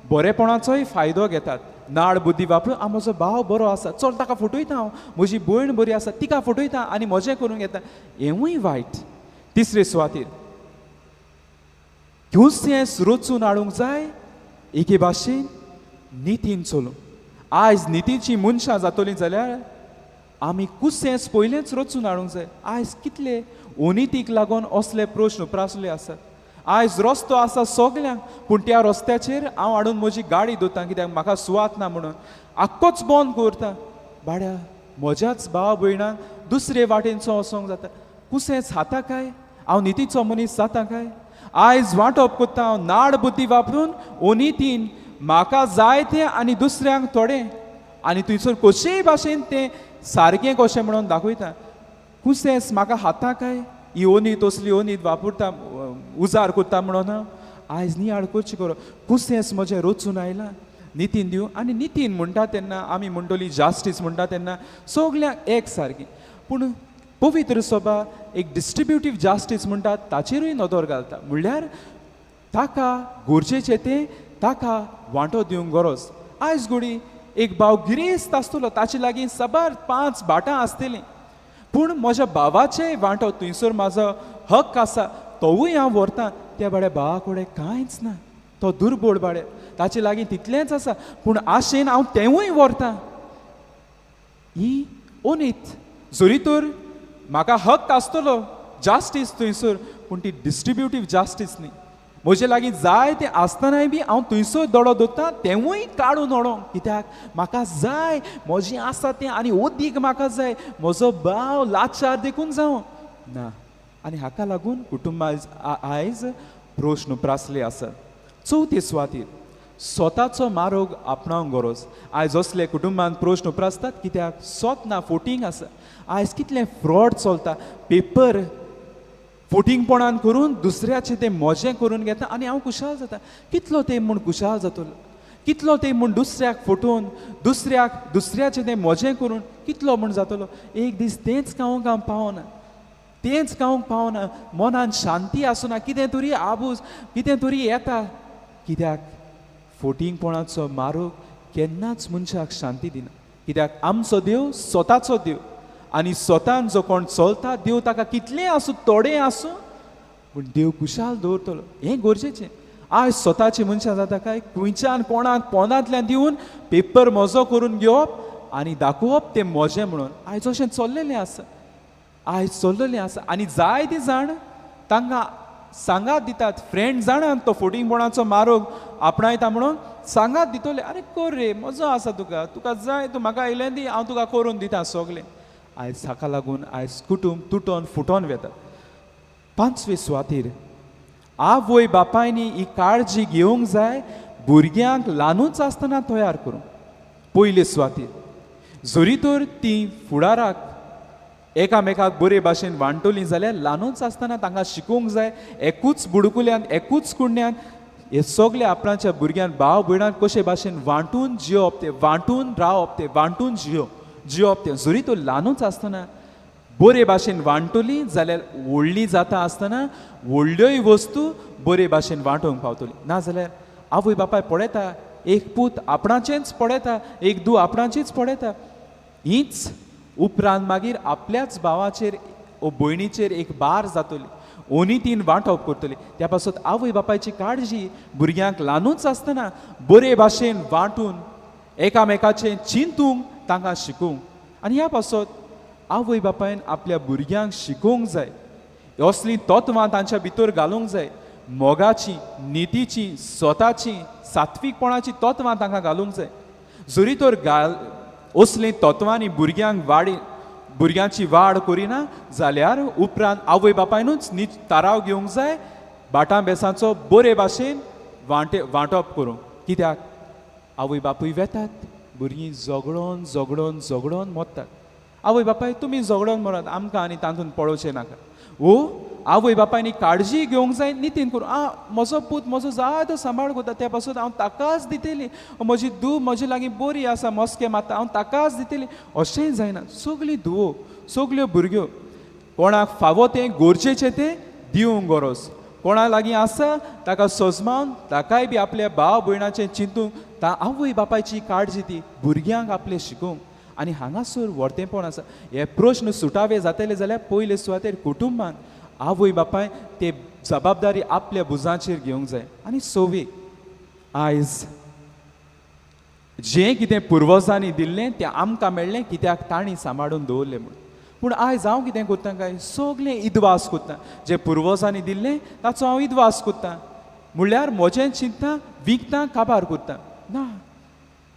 बरेपणाचोय फायदो घेतात नाड बुद्धी वापरून म्हजो भाव बरो आसा चल ताका फटयता हांव म्हजी भयण बरी आसा तिका फटयता आनी मजें करूंक येता हेंवूय वायट. तिसरे सुवातेर कुसेंस रचून हाडूंक जाय एके भाशेन नितीन चलूंक. आयज नितीची मनशां जातलीं जाल्यार आमी कुसेंस पयलेंच रचून हाडूंक जाय. आयज कितले अनितीक लागून असले प्रश्न उपरासले आसात. आयज रस्तो आसा सगल्यांक पूण त्या रस्त्याचेर हांव हाडून म्हजी गाडी दवरतां कित्याक म्हाका सुवात ना म्हणून आख्खोच बंद करता. भाड्या म्हज्याच भाव भयणांक दुसरे वाटेनचो वचोंक जाता कुसेंस खाता काय हांव नितीचो मनीस जाता काय. आयज वांटप कोत्ता हांव नाड बुद्धी वापरून अनितीन म्हाका जाय तें आनी दुसऱ्यांक थोडें आनी थंयसर कशेय भाशेन तें सारकें कशें म्हणून दाखयता. कुसेंस म्हाका खाता काय ही ओनीत असली ओनीत वापरता उजार करता म्हणून आयज नियाळ करची करो कुसेंस म्हजें रचून आयलां नितीन दिवं आनी नितीन म्हणटा तेन्ना आमी म्हणटली जास्टीस म्हणटा तेन्ना सगल्यांक एक सारकी पूण पवित्र सभा एक डिस्ट्रिब्युटीव जास्टीस म्हणटा ताचेरूय नदर घालता म्हणल्यार ताका गरजेचें तें ताका वांटो दिवंक गरज. आयज घोडी एक भाव गिरेस्त आसतलो ताचे लागीं सबार 5 भाटां आसतलीं पूण म्हज्या भावाचेय वांटो थंयसर म्हाजो हक्क आसा तोवूय हांव व्हरतां त्या भाड्या भावा कडेन कांयच ना तो दुर्बोळ भाड्या ताचे लागीं तितलेंच आसा पूण आशेन हांव तेवूय व्हरतां. ही ओनीत जरी तर म्हाका हक्क आसतलो जास्टीस थंयसर पूण ती डिस्ट्रिब्युटीव जास्टीस न्ही. म्हजे लागीं जाय तें आसतनाय बी हांव थंयसर दोडो दवरतां तेवूय काडून व्हरोंक कित्याक म्हाका जाय म्हजें आसा तें आनी ओदीक म्हाका जाय म्हजो भाव लाचार देखून जावं ना. आनी हाका लागून कुटुंबा आयज प्रश्न उपरासले आसा. चवथे सुवातेर स्वताचो मार्ग आपणावंक गरज. आयज असले कुटुंबांत प्रश्न उपरासतात कित्याक स्वत ना फोटींग आसा. आयज कितलें फ्रॉड चलता पेपर फोटींगपणान करून दुसऱ्याचें तें मोजें करून घेता आनी हांव खुशाल जाता. कितलो तें म्हूण खुशाल जातलो कितलो तें म्हूण दुसऱ्याक फटोवन दुसऱ्याचें तें मोजें करून कितलो म्हूण जातलो. एक दीस तेंच खावंक हांव पावना मनान शांती आसना कितें तरी आबूज कितें तरी येता कित्याक फोटींगपणाचो मार्ग केन्नाच मनशाक शांती दिना. कित्याक आमचो देव स्वताचो देव आनी स्वतान जो कोण चलता देव ताका कितलें आसूं थोडें आसूं पूण देव खुशाल दवरतलो हें गरजेचें. आयज स्वताची मनशां जाता काय खंयच्यान कोणाक पोंदांतल्यान दिवन पेपर मोजो करून घेवप आनी दाखोवप तें मोजें म्हणून आयज अशें चल्लेलें आसा आनी जायतीं जाण तांकां सांगात दितात फ्रेंड जाणात तो फोटींगपणाचो मार्ग आपणायता म्हणून सांगात दितले आरे कर रे मजो आसा तुका जाय तूं म्हाका आयलें दी हांव तुका करून दितां सगलें. आयज हाका लागून आयज कुटूंब तुटोन फुटोन वेता. 5वे सुवातेर आवय बापायनी ही काळजी घेवंक जाय भुरग्यांक ल्हानूच आसतना तयार करूंक. पयले सुवातेर जरी तर तीं फुडाराक एकामेकाक बरे भाशेन वांटोलीं जाल्यार ल्हानूच आसतना तांकां शिकोवंक जाय एकूच बुडकुल्यान एकूच कुंड्यान हे सगळे आपणाच्या भुरग्यान भाव भयणां कशे भाशेन वांटून जियोप ते वांटून रावप ते वांटून जियोप ते जरी तो ल्हानूच आसतना बरे भाशेन वांटली जाल्यार व्हडली जाता आसतना व्हडल्योय वस्तू बरे भाशेन वांटोवंक पावतली नाजाल्यार आवय बापाय पळयता एक पूत आपणाचेंच पळयता एक धूव आपणाचीच पळयता हीच उपरांत मागीर आपल्याच भावाचेर ओ भयणीचेर एक बार जातली ओनी तीन वांटप करतली त्या पासत आवय बापायची काळजी भुरग्यांक ल्हानूच आसतना बरे भाशेन वांटून एकामेकाचें चिंतूंक तांकां शिकोवंक आनी ह्या पासत आवय बापायन आपल्या भुरग्यांक शिकोवंक जाय असलीं तत्वां तांच्या भितर घालूंक जाय मोगाची नितीची स्वताची सात्वीकपणाची तत्वां तांकां घालूंक जाय जरी तर असलीं तत्वांनी भुरग्यांची वाड करिना जाल्यार उपरांत आवय बापायनूच नीट ताराव घेवंक जाय बाटां बेसांचो बरे भाशेन वांटप करूंक कित्याक आवय बापूय वेतात भुरगीं झगडोन मोडटात आवय बापाय तुमी झगडोन मरात आमकां आनी तातूंत पळोवचें नाका ओ आवय बापायनी काळजी घेवंक जाय नितीन करूं म्हजो पूत म्हजो जाय तो सांबाळ करता त्या पासून हांव ताकाच दितली म्हजी धूव म्हजे लागीं बरी आसा मस्के मारता हांव ताकाच दितली अशेंय जायना सगळीं धुवो सगल्यो भुरग्यो कोणाक फावो तें गरजेचें तें दिवंक गरज कोणा लागीं आसा ताका सजमावन ताकाय बी आपल्या भाव भयणाचें चिंतूंक आवय बापायची काळजी ती भुरग्यांक आपले शिकोवंक आनी हांगासर वर्तेपण आसा हे प्रश्न सुटावे जातले जाल्यार पयले सुवातेर कुटुंबान आवय बापाय ते जबाबदारी आपल्या भुजांचेर घेवंक जाय आनी सवे आयज जें कितें पुर्वजांनी दिल्लें तें आमकां मेळ्ळें कित्याक तांणी सांबाळून दवरलें म्हूण पूण आयज हांव कितें करतां काय सगलें इदवास करतां जें पुर्वजांनी दिल्लें ताचो हांव इदवास करतां म्हणल्यार म्हजें चिंततां विकतां काबार करतां ना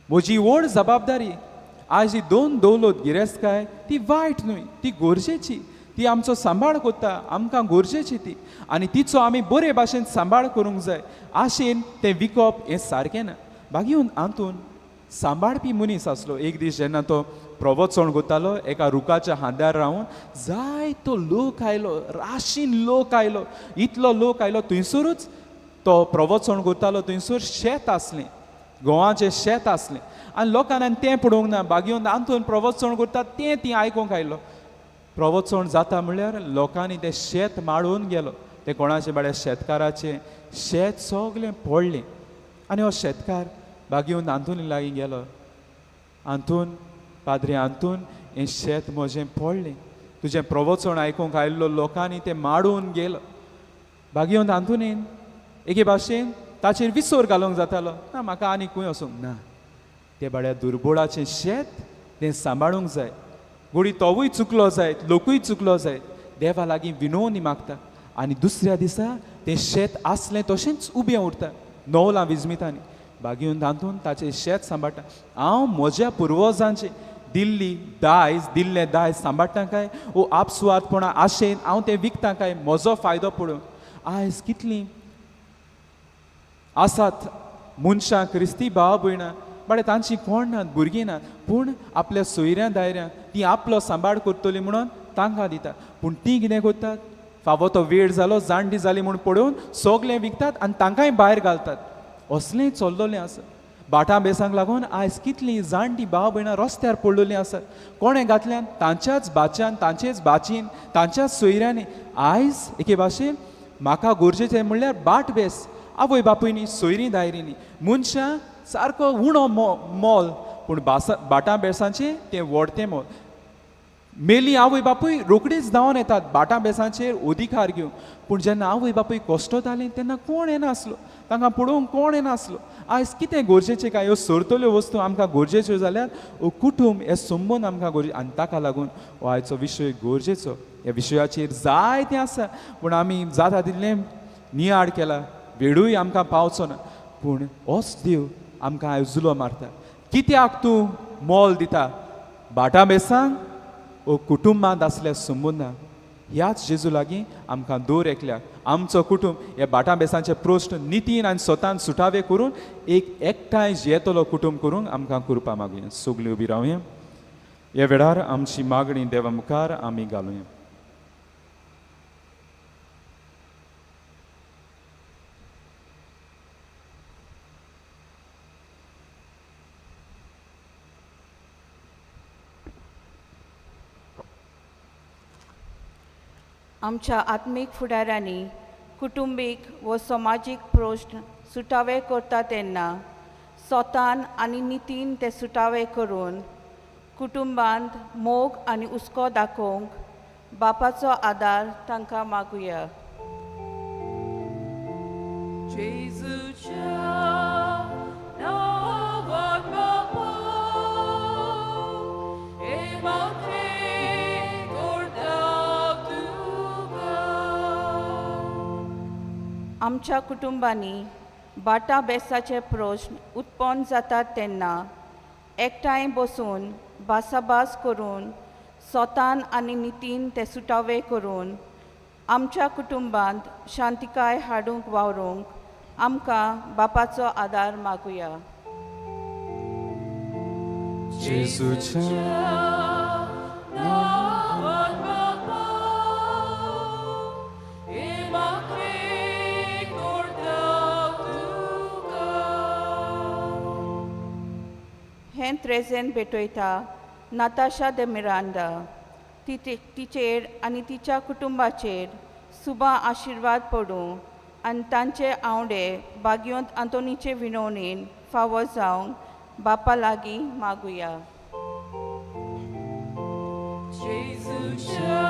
म्हजी व्हड जबाबदारी आज ही दोन दौलत गिरेस्तकाय ती वायट न्हय ती गरजेची ती आमचो सांबाळ करता आमकां गरजेची ती आनी तिचो आमी बरे भाशेन सांबाळ करूंक जाय आशेन तें विकप हें सारकें ना बागीवन हातून सांबाळपी मनीस आसलो एक दीस जेन्ना तो प्रवचन करतालो एका रुखाच्या हांद्यार रावन जायतो लोक आयलो राशीन लोक आयलो इतलो लोक आयलो थंयसरूच तो प्रवचन करतालो थंयसर शेत आसलें गोवाचें शेत आसलें आनी लोकांनी तें पळोवंक ना बागीवन हातून प्रवचन करता तें ती आयकूंक आयलो प्रवचन जाता म्हणल्यार लोकांनी तें शेत माळून गेलो ते कोणाचे बाळे शेतकाराचें शेत सगलें पडलें आनी हो शेतकार बागीवन हातून लागीं गेलो हातून पाद्री हातून हें शेत म्हजें पडलें तुजें प्रवचन आयकूंक आयिल्लो लोकांनी तें माडून गेलो बागीवन हातून एके भाशेन ताचेर विसर घालूंक जातालो ना म्हाका आनी खंय वचूंक ना ते बाड्या दुर्बळाचें शेत तें सांबाळूंक जाय गोडी तोवूय चुकलो जायत लोकूय चुकलो जायत देवा लागीं विनवणी मागता आनी दुसऱ्या दिसा तें शेत आसलें तशेंच उबें उरता नवलां विजमितांनी बागीवन तातून ताचें शेत सांबाळटा हांव म्हज्या पुर्वजांचें दिल्लें दायज सांबाळटा काय वो आपसुवारपणा आशेन हांव तें विकतां काय म्हजो फायदो पळोवन आयज कितलीं आसात मनशां क्रिस्ती भाव भयणां बट तांची कोण नात भुरगीं नात पूण आपल्या सोयऱ्यां दायऱ्यां ती आपलो सांबाळ करतली म्हणून तांकां दिता पूण ती कितें करतात फावो तो वेळ जालो जाणटी जाली म्हूण पळोवन सगलें विकतात आनी तांकांय भायर घालतात असलें चल्लोलें आसा बाटां बेसांक लागून आयज कितलीं जाणटी भाव भयणां रस्त्यार पडलेलीं आसात कोणें घातल्यान तांच्याच भाच्यान तांचेच भाचीन तांच्याच सोयऱ्यांनी आयज एके भाशेन म्हाका गरजेचें म्हणल्यार बाट बेस आवय बापूयनी सोयरीं दायरींनी मनशां सारको उणो मोल पूण बाटां बेसांचें तें व्हडतें मोल मेली आवय बापूय रोखडीच धांवन येतात बाटां बेसांचेर अधिकार घेवंक पूण जेन्ना आवय बापूय कश्टतालीं तेन्ना कोण येनासलो तांकां पळोवंक कोण येनासलो आयज कितें गरजेचें काय ह्यो सरतल्यो वस्तू आमकां गरजेच्यो जाल्यार हो कुटूंब हे संबंद आमकां गरजे आनी ताका लागून हो आयचो विशय गरजेचो ह्या विशयाचेर जायतें आसा पूण आमी जाता तितलें नियाड केला वेळूय आमकां पावचो ना पूण होच देव आमकां आयज उलो मारता कित्याक तूं मोल दिता बाटां बेसांक ओ कुटुंबांत आसल्या संबंदांक ह्याच जेजू लागीं आमकां दर एकल्याक आमचो कुटुंब हे बाटां बेसांचे प्रश्न नितीन आनी स्वतान सुटावे करून एक एकठांय जियेतलो कुटुंब करूंक आमकां कृपा मागुया सगळीं उबी रावया ह्या वेळार आमची मागणी देवा मुखार आमी घालुया आमच्या आत्मीक फुडाऱ्यांनी कुटुंबीक व समाजीक प्रश्न सुटावे करता तेन्ना स्वतान आनी नितीन ते सुटावे करून कुटुंबांत मोग आनी हुस्को दाखोवंक बापाचो आदार तांकां मागुया. जेजूच्या नांवान बापा, हे मागणे करता तुका. आमच्या कुटुंबांनी बाटा बेसाचे प्रश्न उत्पन्न जातात तेन्ना एकठांय बसून भासाभास करून स्वतान आनी नितीन ते सुटावे करून आमच्या कुटुंबांत शांतिकाय हाडूंक वावरूंक आमकां बापाचो आदार मागुया. जेजूच्या नांवान बापा, हे मागणे करता तुका. हें त्रेजेन भेटयता नाताशा de मिरांडा. तिचेर आनी तिच्या कुटुंबाचेर सुबा आशिर्वाद पडूं आनी तांचे आवडे बागयोंत आंतोनीचे विनवणेन फावो जावंक बापा लागीं मागुया. जेजूच्या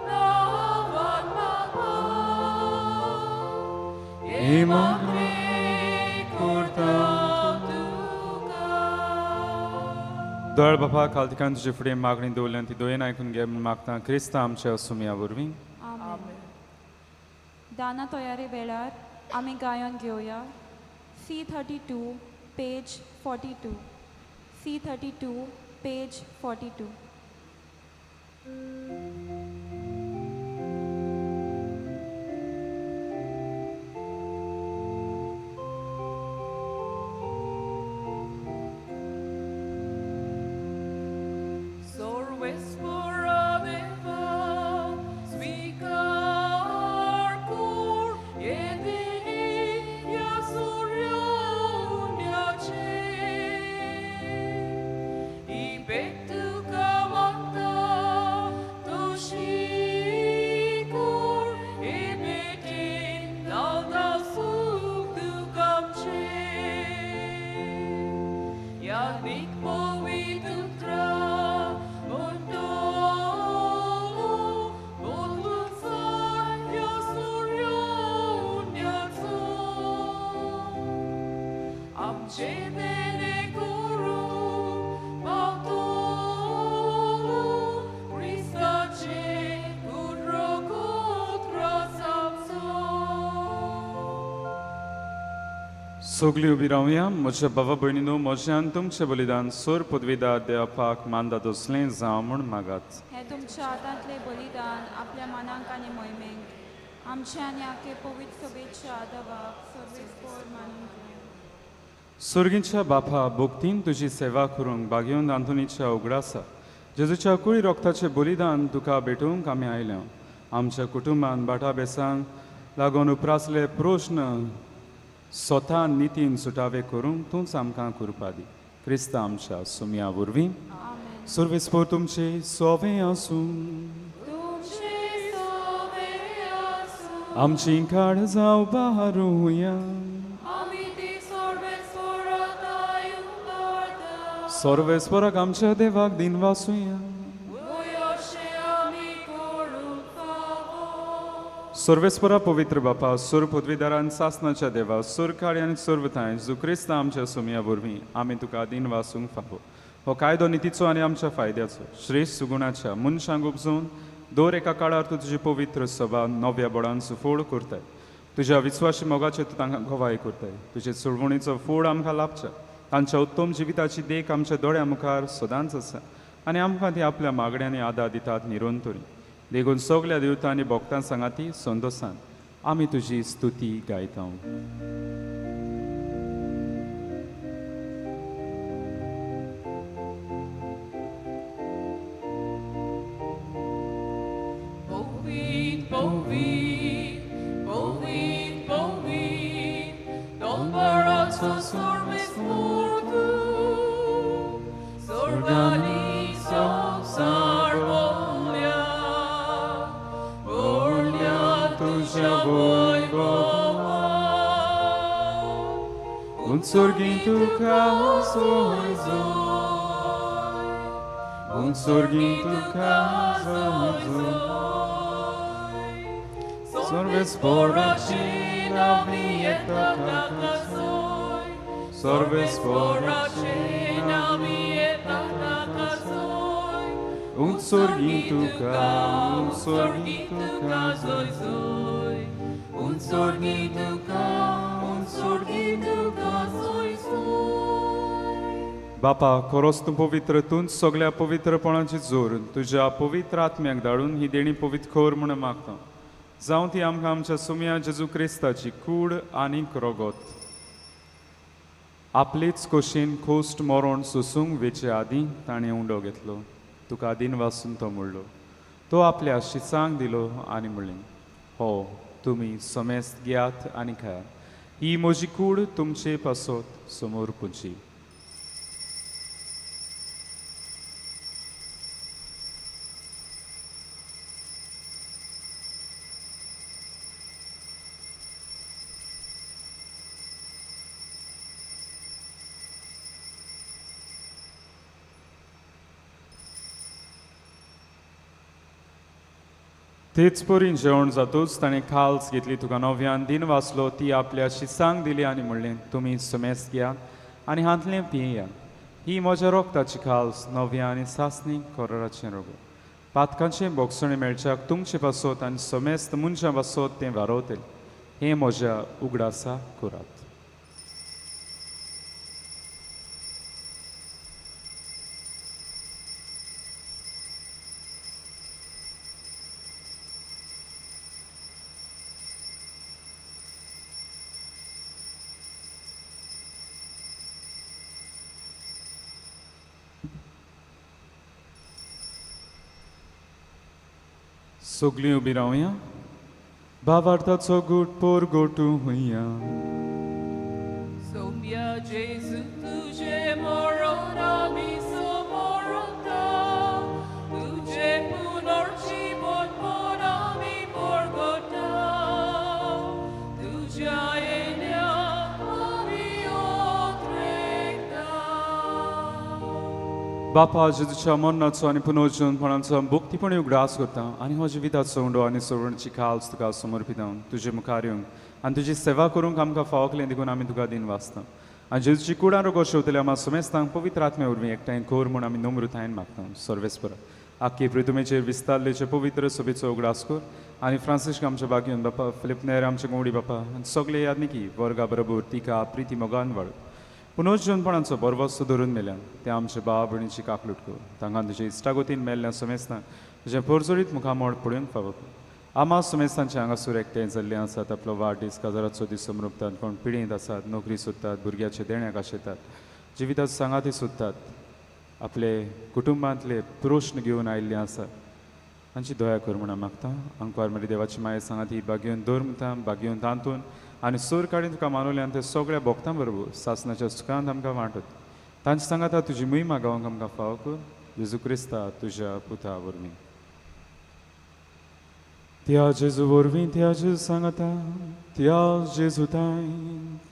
नांवान बापा, हे मागणे करता तुका. दयाळ बापा, काल तिकान तुजे फुडें मागणी दवरल्यान ती दोयेन आयकून घे म्हूण मागता क्रिस्तां आमच्या सुमया वरवीं. आमेन. दाना तयारी वेळार आमी गायन घेवया. C32 page 42. C32 page 42. सर्वेस्वरा देवा, स्वीकार कर येदिनी या सूर्योदयाचे. ही भेट तुका मागता, तशी कर. हे भेटेन दादा सूख तुका आमचे. या नीक पवित्र सगळीं उबी रावया. म्हज्या भावा भयणीनो, म्हज्यान तुमचें बलिदान सोर पदवीदार देवापाक मानदा दोसलें जावं म्हूण मागात. हे तुमच्या हातांतले बलिदान आपल्या मनाक आनी मोहिमेक आमचे आनी आखे पवित्र सभेच्या आदवाक सर्वेस्पर मानून घेया. सुर्गीच्या बापा, भोगतीन तुजी सेवा करूंक बागयोन आंतोनीच्या उगडासा जेजूच्या कुळी रोगताचें बलिदान तुका भेटोवंक आमी आयल्या. आमच्या कुटुंबान बाटा बेसांक लागून उपरासले प्रश्न स्वता नितीन सुटावे करूंक तूंच आमकां कृपा दी. क्रिस्तां आमच्या सुमया वरवीं. आमेन. सर्वेस्पर तुमचे सोवे आसूं. तुमचे सोवे आसूं. आमची काळ जावं बारुया. आमी ती सर्वेस्वराताय उबारता. सर्वेस्पराक आमच्या देवाक दिन वासुया. वयोशे आमी करूंक फावो. सर्वेस्परा पवित्र बापा, सुर पदवीदारान सासनाच्या देवा, सुर काळी आनी सर्वताय जो क्रिस्तां आमच्या सुमया वरवीं आमी तुका दिन वासूंक फावो. हो कायदो नितीचो आनी आमच्या फायद्याचो श्रेष्ठ सुगुणाच्या मनशांक उपजोवन दर एका काळार तूं तुजी पवित्र सभा नव्या बोडांचो फोड करताय. तुज्या विस्वासी मोगाचेर तूं तांकां गोवाय करताय. तुजे चळवणीचो फोड आमकां लाभच्या. तांच्या उत्तम जिविताची देख आमच्या दोळ्या मुखार सदांच आसा आनी आमकां ती आपल्या मागण्यांनी आदार दितात निरंतरी. देखून सगल्या देवतां आनी भोगतां सांगाती संदोसान आमी तुजी स्तुती गायता. Bovit, bovit, bovit, bovit, don barazzo sorbes mortu, sorgani so sarvolia, sorgin tuka zoi zoi. Un sorgin tuka zoi zoi. Sorve sporacina vieta kakasoi. Sorve sporacina vieta kakasoi. Un sorgin tuka zoi zoi. Un sorgin tuka zoi zoi. बापा खरोच तूं पवित्र तूंच सगळ्या पवित्रपणाची जोर तुज्या पवित्र आत्म्याक धाडून ही देणी पवित्र खोर म्हणून मागता जावं ती आमकां आमच्या सुम्या जेजू क्रिस्ताची कूड आनीक रोगोत आपलीच खोशेन खोस्ट मरण सोसूंक वेचे आदीं ताणें उंडो घेतलो तुका आदीन वाचून तो म्हणलो तो आपल्या शिसांक दिलो आनी म्हणलें हो तुमी समेस्त घेयात आनी खायात ही म्हजी कूड तुमचे पासत समोर पुंची तेच परीन जेवण जातूच ताणें खाल्स घेतली तुका नव्यान दिन वाचलो ती आपल्या शिसांक दिली आनी म्हणलें तुमी समेस्त घेयात आनी हातलें पियेयात ही म्हज्या रोगताची खाल्स नव्या आनी सासणी कोराचें रोग पातकांचें बोगसणें मेळच्याक तुमचे पासत आनी समेस्त मनशां पासत तें वारोवतलें हें म्हज्या उगडासा करात सगळीं उबी रावया भावार्थाचो घोट पोर गोटू हुया Sombia Jesu tuje morona mi somorota tuje punorci bon bona mi borgota tuja enia mi otrekta बापा जेजूच्या मरणाचो आनी पुनर्जीवनपणाचो भक्तीपणी उगडास करता आनी हो जिविताचो उंडो आनी सोडणची खाल्स तुका समर्पित हांव तुजे मुखार येवंक आनी तुजी सेवा करूंक आमकां फावकलें देखून आमी तुका दिन वाचता आनी जेजूची कुडां रोगो शेवतले आमी समेस्तांक पवित्र आत्म्या उर्वी एकठांय खोर म्हूण आमी नम्रतायेन मागता सर्वेस्पर आख्खे पृथ्वीचेर विस्तारलेचे पवित्र सभेचो उगडास कर आनी फ्रांसीस आमच्या बागेन बापा फिलिप नेर आमच्या गोवडी बापा आनी सगळे यादनिकी वर्गा बरोबर तिका प्रिती मोगान वाड पुनर्जीवनपणाचो बरवस्त धरून मेल्यान ते आमचे भाव भयणीची काकलूट कर तांकां तुजे इश्टागोतीन मेल्ल्या समेस्तांक तुजें परजोडीत मुखामोड पळोवन फावक आमा समेस्तांचे हांगासर एकठांय जाल्ले आसात आपलो वाडदीस काजाराचो दीस समरुपतात कोण पिडेंत आसात नोकरी सोदतात भुरग्याचे देण्याक आशेतात जिविताचो सांगाती सोदतात आपले कुटुंबांतले प्रश्न घेवन आयिल्ले आसात तांची दया कर म्हणून मागता अंकवार मरी देवाची माये सांगाती बागेवन दवरता बागेवन तांतून आनी सोर काडीन तुका मानवल्यान ते सगळ्या भोगतां बरोबर सासणाच्या सुखांत आमकां वांटत तांचे सांगाता तुजी महिमा गावंक आमकां फाव कर जेजू क्रिस्ता तुज्या पुता वरवीं त्या जेजू वरवीं त्या जेजू सांगाता त्या जेजू ताय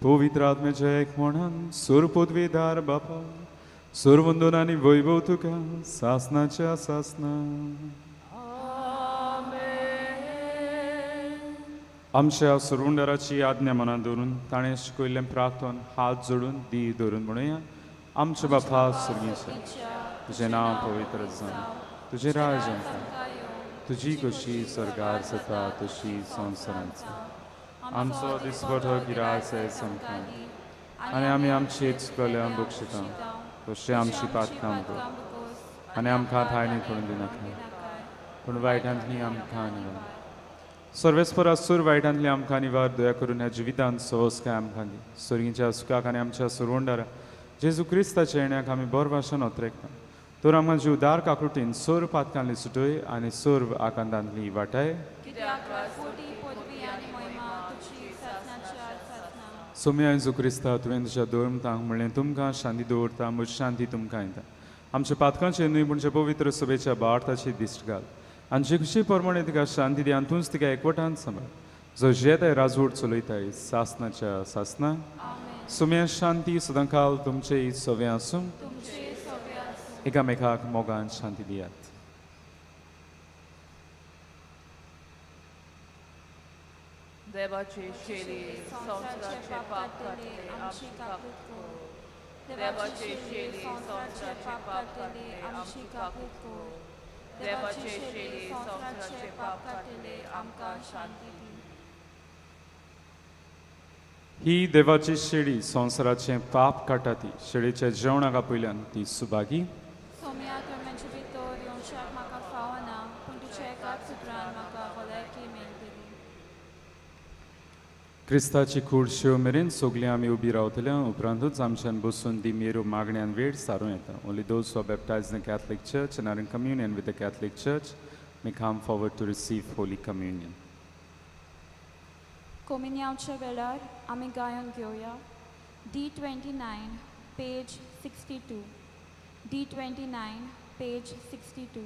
पवित्र आत्म्याच्या एक म्हणान सोर पदवीदार बापा सोर वंदन आनी वैभव तुका सासणाच्या सासना आमच्या सुरवंडराची आज्ञा मनात दवरून ताणें शिकयल्लें प्रार्थन हात जोडून दी धरून म्हणुया आमचे बापा सुर्गीचे तुजें नांव पवित्र जावं तुजें राज येता तुजी कशी सरकार जाता तशी संवसारांत जाता आमचो दिसपठो गिराय जाय समकां आनी आमी आमची चुकल्यांक बक्षिता तशें आमची पातकां कर आनी आमकां थायणी करून दिनाका पूण वायटांतली आमकां निवार सर्वेस्पर आसूर वायटांतली आमकां निवार दया करून ह्या जिवितांत सहज काय आमकां दी सर्गीच्या सुखाक आनी आमच्या सुरवंडारा जेजू क्रिस्ताच्या येण्याक आमी बरो भाशेन ओतरेकता तर आमकां जीव दार काकुटीन सोर पातकांतली सुटय आनी सोर आकांतांतली वाटाय कोटी पदवी आनी महिमा तुजी सासणाच्या सासना सोम्या जेजू क्रिस्ता तुवें तुज्या दवरमतांक म्हणलें तुमकां शांती दवरता म्हजी शांती तुमकां येता आमच्या पातकांचे न्हय पूण पवित्र सभेच्या बार्थाची दिश्ट घाल आनी जे खुशी प्रमाणे तिका शांती दी आनी तूंच तिका एकवटान सांबाळ जो जेताय राजवट चलयताय सासनाच्या सासना आमेन सुम्या शांती सदांकाल तुमचे सवे आसूं तुमचे सगळे आसूं. एकामेकाक मोगान शांती दियात. देवाचे शेळी संवसाराचे पाप काढले आमची कापूत कर. देवाचे शेळी संवसाराचे पाप काढले आमची कापूत कर. देवाचे शेळी संवसाराचे पाप काढले आमकां शांती दी. ही देवाची शेळी संवसाराचे पाप काटा ती शेळीच्या जेवणाक आपयल्यान ती सुभागी. सोम्या तुमचे भितर येवशाक म्हाका फावना पूण तुज्या एकाच सुत्रान म्हाका भलायकी मेळटली. क्रिस्ताची कूड शेव मेरेन सगलीं आमी उबी रावतल्या उपरांतूच आमच्यान बसून दी मेरो मागण्यांन वेळ सारूं येता. Only those who are baptised in the Catholic church and are in communion with the Catholic church may come forward to receive holy communion. कोमिन्यावच्या वेळार आमी गायन घेवया D29 पेज 62. D29 page 62.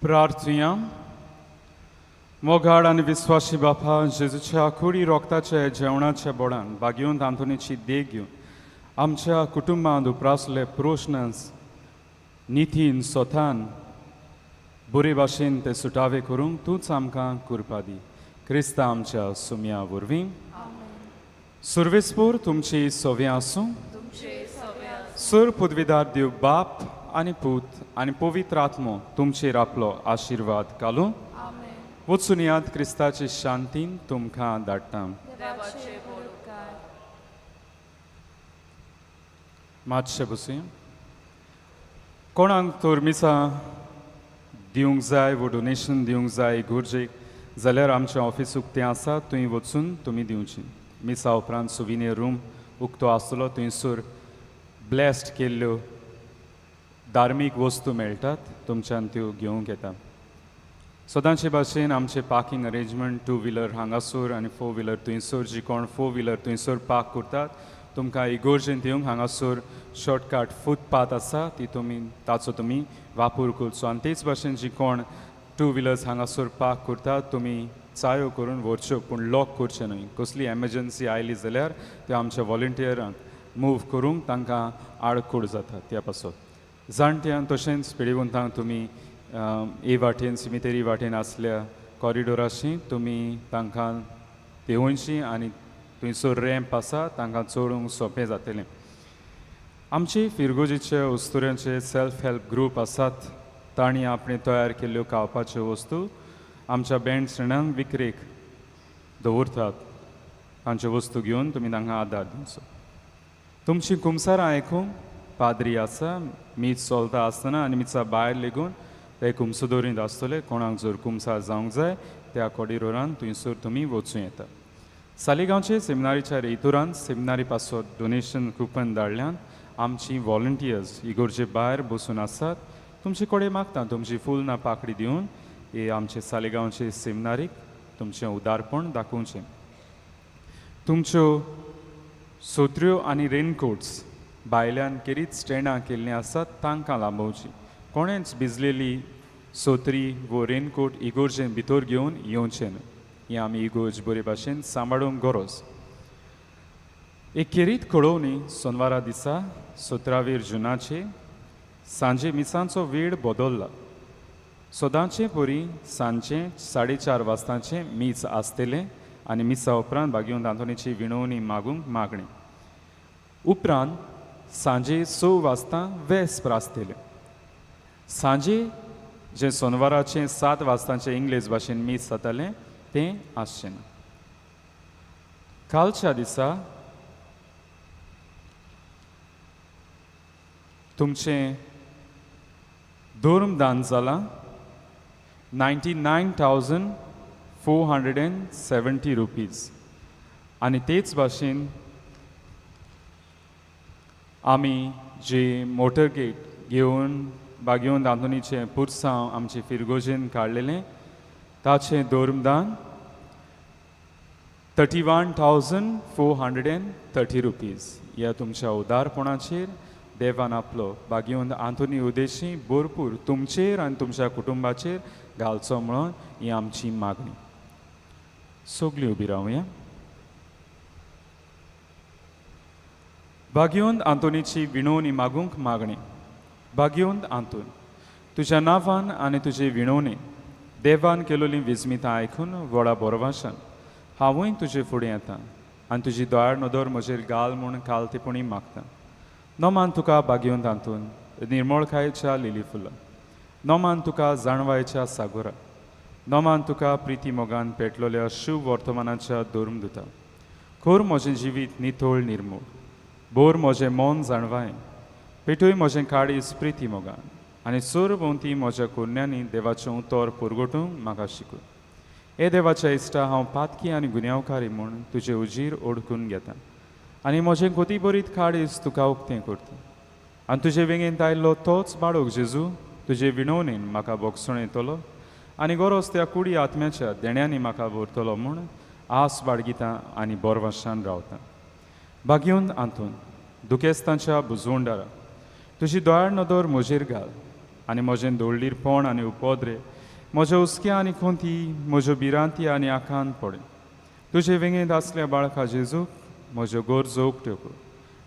प्रार्थुया मोगाड आणि विश्वासी बापा जेजूच्या कुडी रोगताच्या जेवणाच्या बोडान बागेवन तांतुनीची देख घेवन आमच्या कुटुंबांत उप्रासले प्रश्नांस नितीन स्वतान बरे भाशेन ते सुटावे करूंक तूंच आमकां कृपा दी. क्रिस्ता आमच्या सुम्या वरवीं सर्वेस्पोर तुमची सोवे आसूं. सर पदवीदार देव बाप आनी पूत आनी पवित्र आत्मो तुमचेर आपलो आशिर्वाद घालूं. वचून याद क्रिस्ताची शांतीन तुमकां धाडटा. देवाचे बरोबकार. मातशें बसूया. कोणाक तर मिसा दिवंक जाय वो डोनेशन दिवंक जाय इगोर्जेक जाल्यार आमचें ऑफिस उक्तें आसा थंय वचून तुमी दिवचें. मिसा उपरांत सुविनेर रूम उक्तो आसतलो थंयसर ब्लेस्ड केल्ल्यो धार्मीक वस्तू मेळटात तुमच्यान त्यो घेवंक येता. सदांचे भाशेन आमचे पार्किंग अरेंजमेंट 2 व्हिलर हांगासर आनी 4 व्हिलर थंयसर जी कोण 4 व्हिलर थंयसर पार्क करतात तुमकां इगोर्जेन येवंक हांगासर शॉर्टकट फुटपाथ आसा ती ताचो तुमी वापर करचो. आनी तेच भाशेन जी कोण 2 व्हिलर्स हांगासर पार्क करतात तुमी चायो करून व्हरच्यो पूण लॉक करचे न्हय. कसली एमर्जन्सी आयली जाल्यार त्यो आमच्या वॉलंटियरांक मूव करूंक तांकां आडखोड जाता त्या पासून. जाणट्यांक तशेंच पिडेवंतांक तुमी ए वाटेन सिमितेरी वाटेन आसल्या कॉरिडोराशी तुमी तांकां देंवयची आनी थंयसर रॅम्प आसा तांकां चडूंक सोंपें जातलें. आमचे फिरगोजीचे उस्तुऱ्यांचे सेल्फ हेल्प ग्रूप आसात तांणी आपणे तयार केल्ल्यो खावपाच्यो वस्तू आमच्या बँड स्टँडांक विक्रेक दवरतात. तांच्यो वस्तू घेवन तुमी तांकां आदार दिवचो. तुमची कुमसारां आयकूंक पाद्री आसा. मीच चलता आसतना आनी मिचा भायर लेगून ते कुमसो दवरीत आसतले. कोणाक जर कुमसार जावंक जाय त्या कॉरिडोरान थंयसर तुमी वचूं येता. सालिगांवचे सेमिनारीच्या रेतुरान सेमिनारी पासत डोनेशन कुपन धाडल्यान आमची वॉलंटियर्स इगोर्जे भायर बसून आसात. तुमचे कडेन मागता तुमची फूल ना पाकडी दिवन हे आमचे सालिगांवचे सेमिनारीक तुमचें उदारपण दाखोवचें. तुमच्यो सोत्र्यो आनी रेनकोट्स भायल्यान केरीत स्टँडां केल्लीं आसात तांकां लांबोवची. कोणेंच भिजलेली सोत्री वो रेनकोट इगोर्जेन भितर घेवन येवचें न्हय. ही आमी इगोर्ज बरे भाशेन सांबाळूंक गरज. एक केरीत कळोवणी सोनवारा दिसा 17 जुनाचे सांजे मिसांचो वेळ बदलला. सदांचे परी सांजचे 4:30 वाजतांचे मीस आसतलें आनी मिसा उपरांत भाग्योन दांतोनीची विणवणी मागूंक मागणी. उपरांत सांजे 6 वाजता वेस्पर आसतलें. सांजे जे सोनवाराचे 7 वाजतांचे इंग्लीश भाशेन मीस जातालें तें आसचें ना. कालच्या दिसा तुमचें धर्मदान जालां 99,470 रुपीज. आनी तेच भाशेन आमी जे मोटरगेट घेवन बागेवन दांतोनीचें पुरसांव आमचे फिरगोजेन काडलेलें ताचें धर्मदान 31,430 रुपीज. ह्या तुमच्या उदारपणाचेर देवान आपलो बागेवन आंतोनी उदेशी भरपूर तुमचेर आनी तुमच्या कुटुंबाचेर घालचो म्हणून ही आमची मागणी. सगळीं उबी रावया. बागेवंत आंतोनीची विणवणी मागूंक मागणी. बागेवंत आंतोन तुज्या नांवान आनी तुजे विणवणेन देवान केलोली विस्मितां आयकून व्हडा बोरवाशान हांवूय तुजे फुडें येतां आनी तुजी दोळ्यार नदर म्हजेर घाल म्हूण कालतेपणी मागता. नोमान तुका बागेवंत आंतोन निर्मळकायेच्या लिली फुलां. नोमान तुका जाणवायेच्या सागोरा. नोमान तुका प्रिती मोगान पेटलोल्या शुभ वर्तमानाच्या धर्मदुता. खोर म्हजें जिवीत नितोळ निर्मूळ. बोर म्हजें मन जाणवाय. पेटूय म्हजें काळीज प्रिती मोगान आनी चोर भोंवती म्हज्या कुरण्यांनी देवाचें उतर पुरगोटूंक म्हाका शिकून. हे देवाच्या इश्टा हांव पातकी आनी गुन्यांवकारी म्हूण तुजें उजीर ओडकून घेता आनी म्हजें कोतीबरीत काळीज तुका उक्तें करता. आनी तुजे वेगेंत आयिल्लो तोच बाळोक जेजू तुजे विणवणेन म्हाका भोगसण येतलो आनी गरज त्या कुडी आत्म्याच्या देण्यांनी म्हाका भरतलो म्हूण आस बाळगितां आनी बोरवाशान रावता. बागेवंत आंतून दुखेस्तांच्या बुजवंडारा तुजी दोळ्यार नदर म्हजेर घाल आनी म्हजें दोळलीरपण आनी उपद्रे म्हज्या हुस्क्या आनी खोंती म्हज्यो भिरांती आनी आखान पडे तुजे विंगेंत आसल्या बाळका जेजूक म्हज्यो गरजो उक्त्यो कर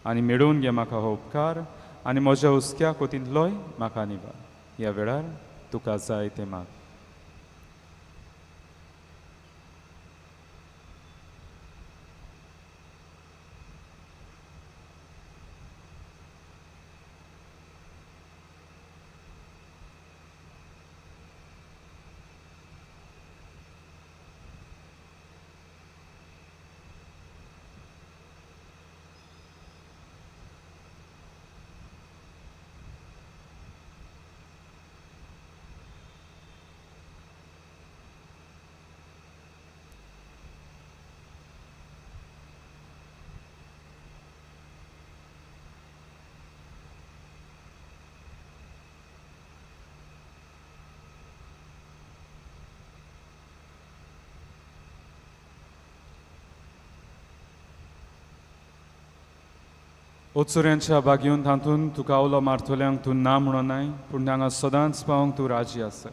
आनी मेळोवन घे म्हाका हो उपकार आनी म्हज्या हुस्क्या कोतींतलोय म्हाका निबार. ह्या वेळार तुका जाय तें माग. ओचुऱ्यांच्या बागेऊन तातून तुका आवलो मारतोल्यांक तूं ना म्हणोनाय पूण हांगा सदांच पावंक तूं राजी आसा.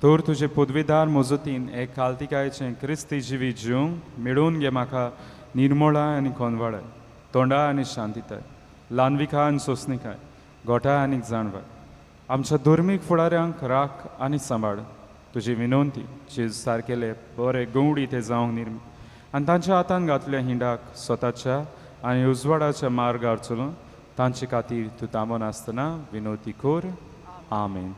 तर तुजे पदवीदार मोजतीन एक काल्तिकायेचें क्रिस्ती जिवी जिवंक मेळोवन घे म्हाका निर्मळाय आनी कोनवाळाय, तोंडाय आनी शांतीताय, ल्हानविकाय आनी सोंसणीकाय, गोठाय आनी जाणवाय. आमच्या धर्मीक फुडाऱ्यांक राख आनी सांबाळ. तुजी विनंती जेजू सारकेले बरे गवडी ते जावंक निर्मी आनी तांच्या हातान घातल्या हिंडाक स्वताच्या आनी उजवाडाच्या मार्गार चलून तांचे खातीर तूं थांबोन आसतना विनोती कर. आमेन.